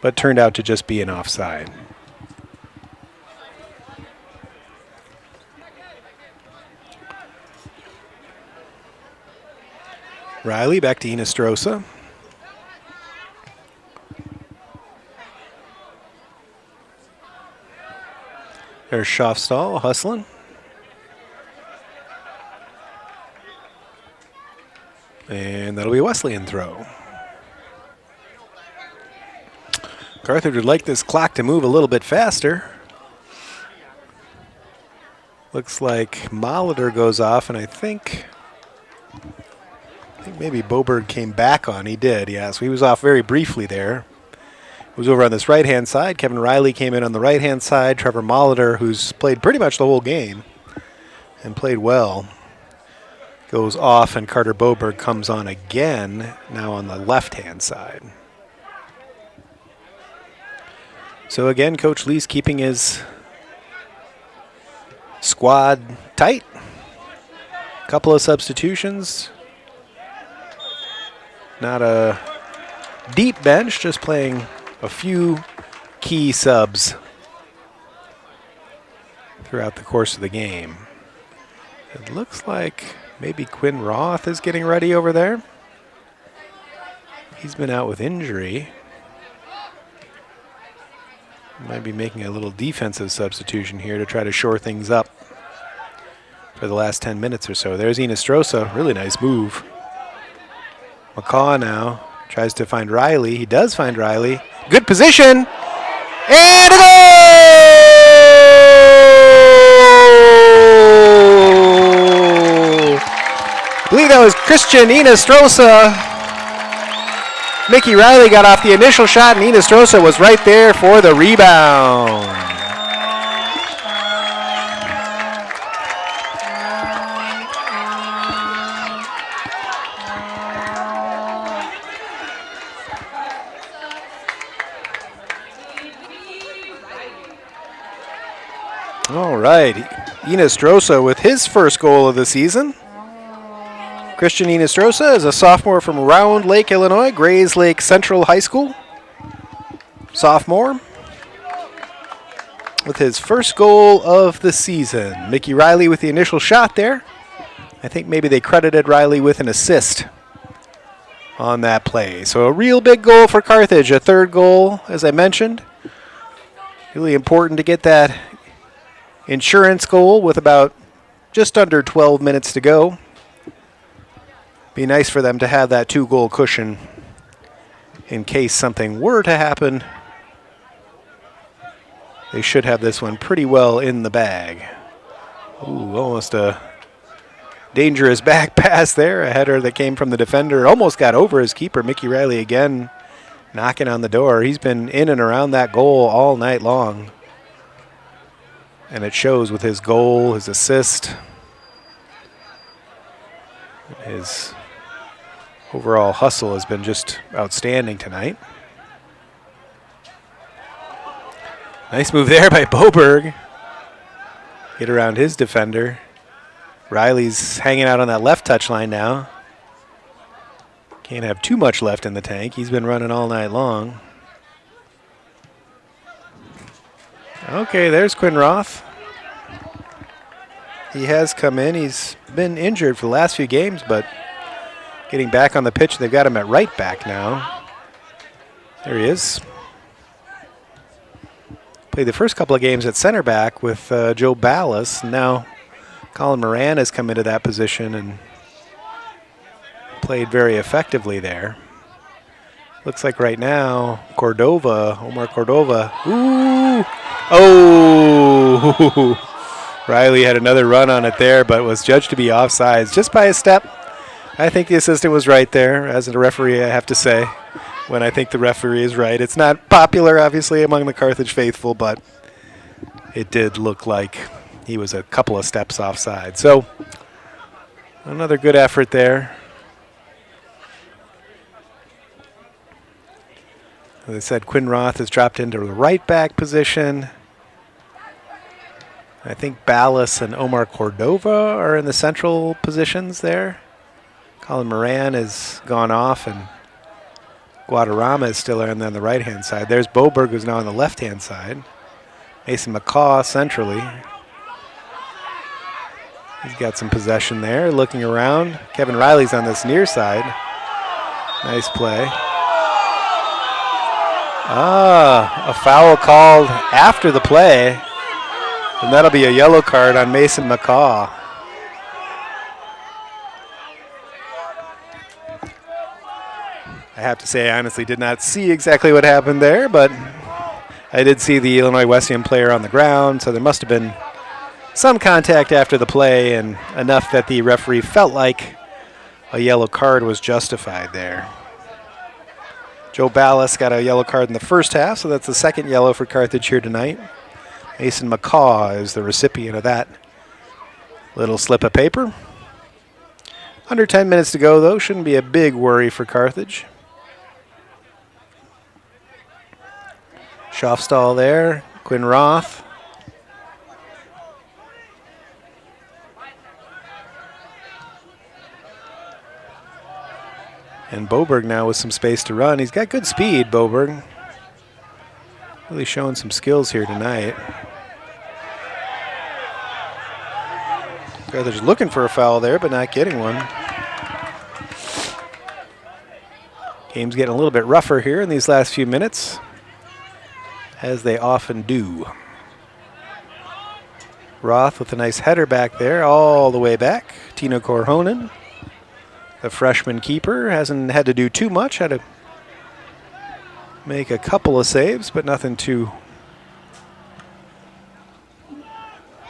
but turned out to just be an offside. Riley back to Inestrosa. There's Schaafstall hustling. And that'll be a Wesleyan throw. Carthage would like this clock to move a little bit faster. Looks like Molitor goes off, and I think maybe Boberg came back on. He did, yes. He was off very briefly there. It was over on this right-hand side. Kevin Riley came in on the right-hand side. Trevor Molitor, who's played pretty much the whole game and played well, goes off, and Carter Boberg comes on again, now on the left-hand side. So again, Coach Lee's keeping his squad tight. Couple of substitutions. Not a deep bench, just playing a few key subs throughout the course of the game. It looks like maybe Quinn Roth is getting ready over there. He's been out with injury. Might be making a little defensive substitution here to try to shore things up for the last 10 minutes or so. There's Inestrosa, really nice move. McCaw now tries to find Riley. He does find Riley. Good position. And a goal! I believe that was Christian Inestrosa. Mickey Riley got off the initial shot, and Inestrosa was right there for the rebound. All right, Inestrosa with his first goal of the season. Christian Inestrosa is a sophomore from Round Lake, Illinois, Grays Lake Central High School. Sophomore with his first goal of the season. Mickey Riley with the initial shot there. I think maybe they credited Riley with an assist on that play. So a real big goal for Carthage, a third goal, as I mentioned. Really important to get that insurance goal with about just under 12 minutes to go. Be nice for them to have that 2-goal cushion in case something were to happen. They should have this one pretty well in the bag. Ooh, almost a dangerous back pass there. A header that came from the defender. Almost got over his keeper. Mickey Riley again knocking on the door. He's been in and around that goal all night long. And it shows with his goal, his assist, his overall hustle has been just outstanding tonight. Nice move there by Boberg. Get around his defender. Riley's hanging out on that left touchline now. Can't have too much left in the tank. He's been running all night long. Okay, there's Quinn Roth. He has come in. He's been injured for the last few games, but getting back on the pitch. They've got him at right back now. There he is. Played the first couple of games at center back with Joe Ballas. Now Colin Moran has come into that position and played very effectively there. Looks like right now, Omar Cordova. Ooh! Oh! Riley had another run on it there, but was judged to be offsides just by a step. I think the assistant was right there. As a referee, I have to say, when I think the referee is right. It's not popular, obviously, among the Carthage faithful, but it did look like he was a couple of steps offside. So another good effort there. As I said, Quinn Roth has dropped into the right back position. I think Ballas and Omar Cordova are in the central positions there. Colin Moran has gone off, and Guadarrama is still on the right-hand side. There's Boberg, who's now on the left-hand side. Mason McCaw centrally. He's got some possession there, looking around. Kevin Riley's on this near side. Nice play. A foul called after the play, and that'll be a yellow card on Mason McCaw. I have to say I honestly did not see exactly what happened there, but I did see the Illinois Wesleyan player on the ground, so there must have been some contact after the play and enough that the referee felt like a yellow card was justified there. Joe Ballas got a yellow card in the first half, so that's the second yellow for Carthage here tonight. Mason McCaw is the recipient of that little slip of paper. Under 10 minutes to go, though. Shouldn't be a big worry for Carthage. Schaafstall there. Quinn Roth. And Boberg now with some space to run. He's got good speed, Boberg. Really showing some skills here tonight. Carthage looking for a foul there, but not getting one. Game's getting a little bit rougher here in these last few minutes, as they often do. Roth with a nice header back there, all the way back. Tino Korhonen, the freshman keeper, hasn't had to do too much. Had to make a couple of saves, but nothing too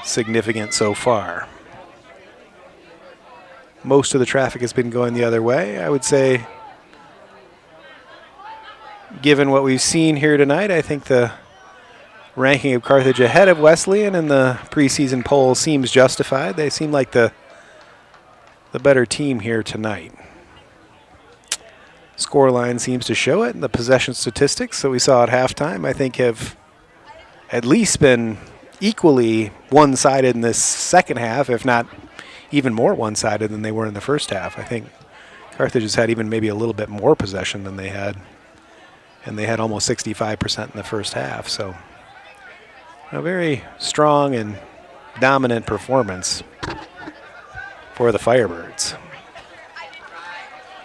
significant so far. Most of the traffic has been going the other way. I would say, given what we've seen here tonight, I think the ranking of Carthage ahead of Wesleyan in the preseason poll seems justified. They seem like the better team here tonight. Scoreline seems to show it, and the possession statistics that we saw at halftime, I think, have at least been equally one-sided in this second half, if not even more one-sided than they were in the first half. I think Carthage has had even maybe a little bit more possession than they had, and they had almost 65% in the first half. So a very strong and dominant performance for the Firebirds.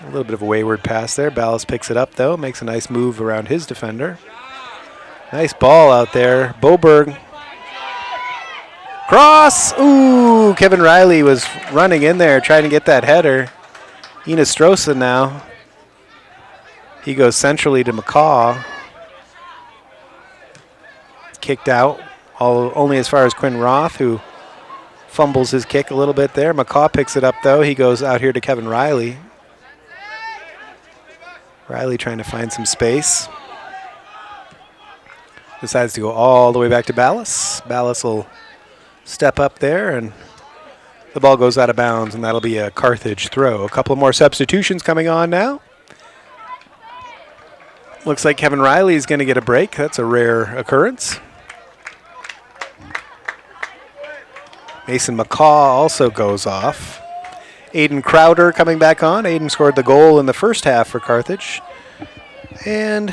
A little bit of a wayward pass there. Ballas picks it up, though, makes a nice move around his defender. Nice ball out there. Boberg. Cross! Ooh, Kevin Riley was running in there trying to get that header. Enos Strosa now. He goes centrally to McCaw. Kicked out, only as far as Quinn Roth, who fumbles his kick a little bit there. McCaw picks it up, though. He goes out here to Kevin Riley. Riley trying to find some space. Decides to go all the way back to Ballas. Ballas will step up there, and the ball goes out of bounds, and that'll be a Carthage throw. A couple more substitutions coming on now. Looks like Kevin Riley is going to get a break. That's a rare occurrence. Mason McCaw also goes off. Aiden Crowder coming back on. Aiden scored the goal in the first half for Carthage. And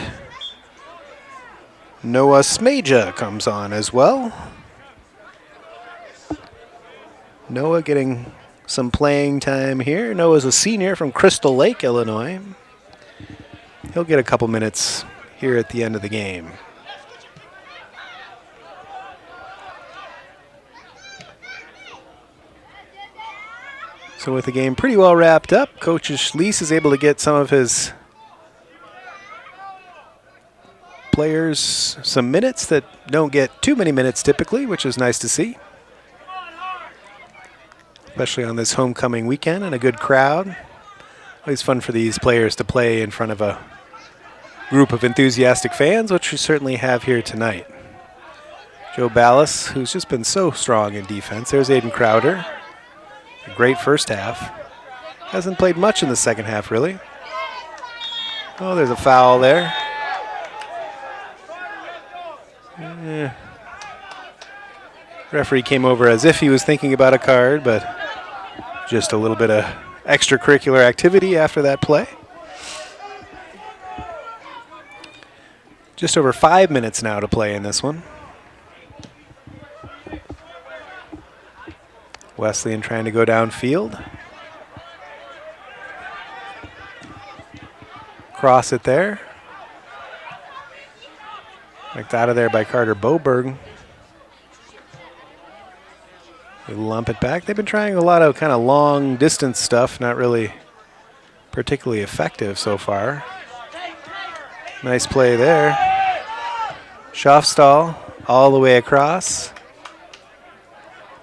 Noah Smeja comes on as well. Noah getting some playing time here. Noah's a senior from Crystal Lake, Illinois. He'll get a couple minutes here at the end of the game. So with the game pretty well wrapped up, Coach Schliess is able to get some of his players some minutes that don't get too many minutes typically, which is nice to see. Especially on this homecoming weekend and a good crowd. Always fun for these players to play in front of a group of enthusiastic fans, which we certainly have here tonight. Joe Ballas, who's just been so strong in defense. There's Aiden Crowder. A great first half. Hasn't played much in the second half, really. Oh, there's a foul there. Referee came over as if he was thinking about a card, but just a little bit of extracurricular activity after that play. Just over 5 minutes now to play in this one. Wesleyan trying to go downfield. Cross it there. Knocked out of there by Carter Boberg. They lump it back. They've been trying a lot of kind of long distance stuff, not really particularly effective so far. Nice play there. Schaffstall all the way across.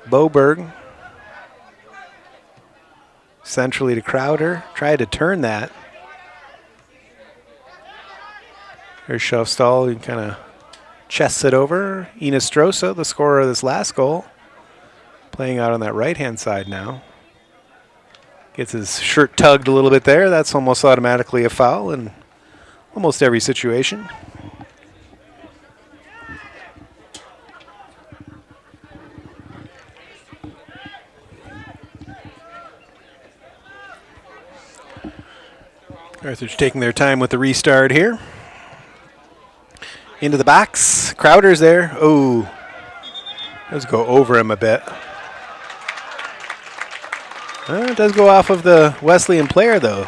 Boberg centrally to Crowder. Tried to turn that. There's Schaffstall. He kind of chests it over. Inestrosa, the scorer of this last goal, playing out on that right-hand side now. Gets his shirt tugged a little bit there. That's almost automatically a foul in almost every situation. Carthage taking their time with the restart here. Into the box. Crowder's there. Oh, does go over him a bit. It does go off of the Wesleyan player, though.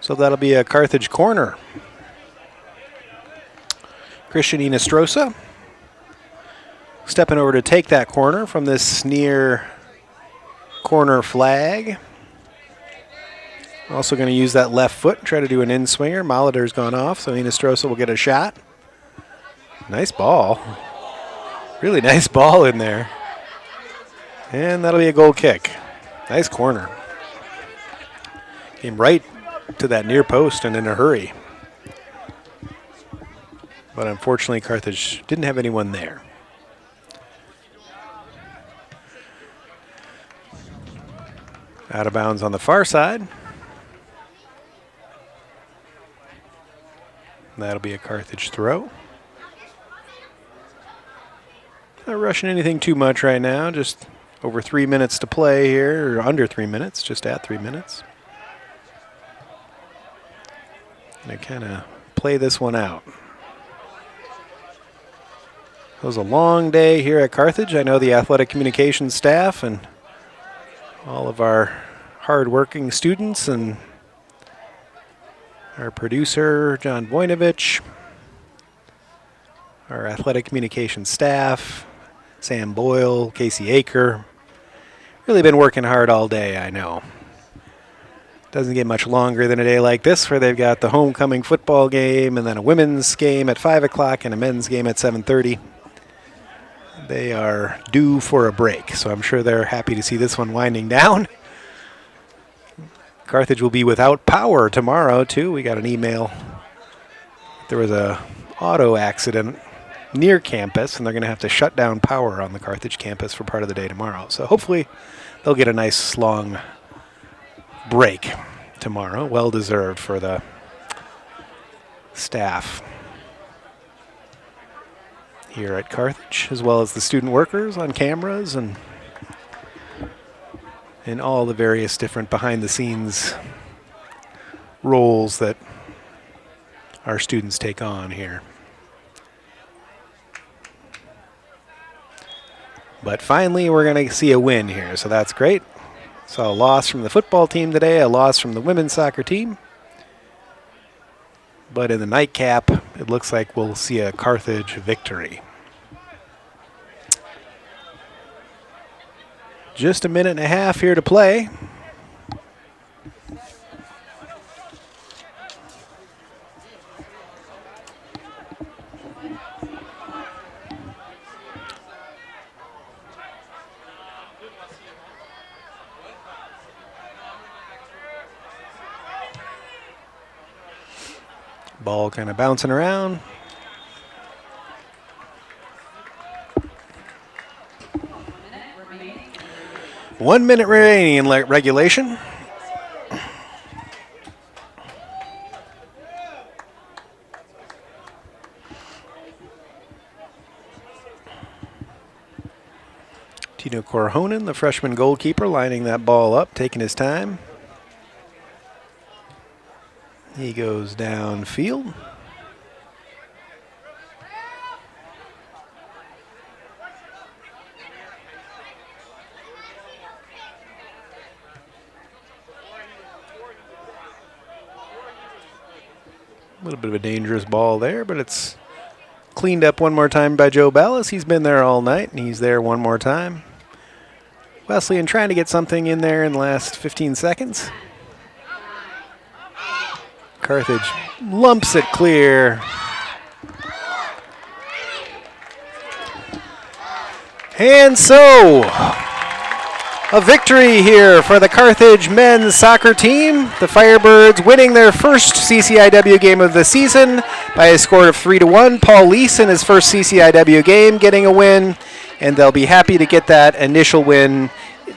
So that'll be a Carthage corner. Christian Inestrosa stepping over to take that corner from this near corner flag. Also going to use that left foot, try to do an in-swinger. Molitor's gone off, so Inestrosa will get a shot. Nice ball. Really nice ball in there. And that'll be a goal kick. Nice corner. Came right to that near post and in a hurry. But unfortunately, Carthage didn't have anyone there. Out of bounds on the far side. That'll be a Carthage throw. Not rushing anything too much right now. Just over 3 minutes to play here, or under 3 minutes, just at 3 minutes. And kind of play this one out. It was a long day here at Carthage. I know the athletic communications staff and all of our hard-working students and our producer, John Voinovich, our athletic communications staff, Sam Boyle, Casey Aker. Really been working hard all day, I know. Doesn't get much longer than a day like this where they've got the homecoming football game and then a women's game at 5 o'clock and a men's game at 7:30. They are due for a break, so I'm sure they're happy to see this one winding down. Carthage will be without power tomorrow, too. We got an email. There was a auto accident near campus, and they're going to have to shut down power on the Carthage campus for part of the day tomorrow. So hopefully they'll get a nice long break tomorrow. Well-deserved for the staff here at Carthage, as well as the student workers on cameras and all the various different behind-the-scenes roles that our students take on here. But finally, we're going to see a win here, so that's great. Saw a loss from the football team today, a loss from the women's soccer team. But in the nightcap, it looks like we'll see a Carthage victory. Just a minute and a half here to play. Ball kind of bouncing around. One minute remaining in regulation. Tino Korhonen, the freshman goalkeeper, lining that ball up, taking his time. He goes downfield. A little bit of a dangerous ball there, but it's cleaned up one more time by Joe Ballas. He's been there all night, and he's there one more time. Wesleyan trying to get something in there in the last 15 seconds. Carthage lumps it clear. And so, a victory here for the Carthage men's soccer team. The Firebirds winning their first CCIW game of the season by a score of 3-1. Paul Leese in his first CCIW game getting a win, and they'll be happy to get that initial win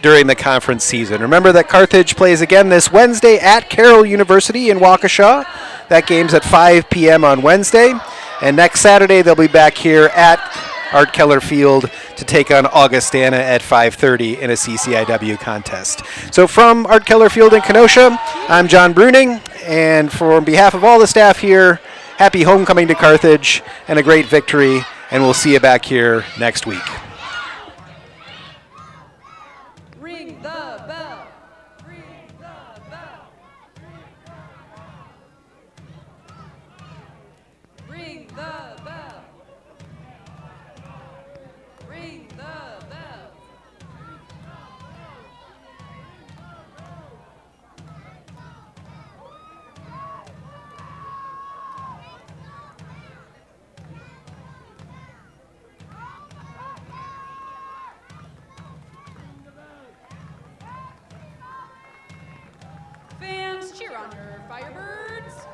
during the conference season. Remember that Carthage plays again this Wednesday at Carroll University in Waukesha. That game's at 5 p.m. on Wednesday. And next Saturday they'll be back here at Art Keller Field to take on Augustana at 5:30 in a CCIW contest. So from Art Keller Field in Kenosha, I'm John Bruning, and on behalf of all the staff here, happy homecoming to Carthage and a great victory, and we'll see you back here next week. Ring the bell. Ring the bell. Ring the bell. Ring the bell. Fans, cheer on your Firebirds.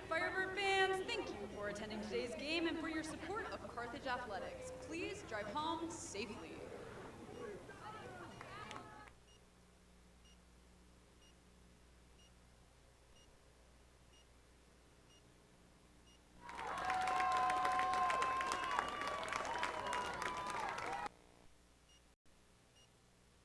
Firebird fans, thank you for attending today's game and for your support of Carthage Athletics. Please drive home safely.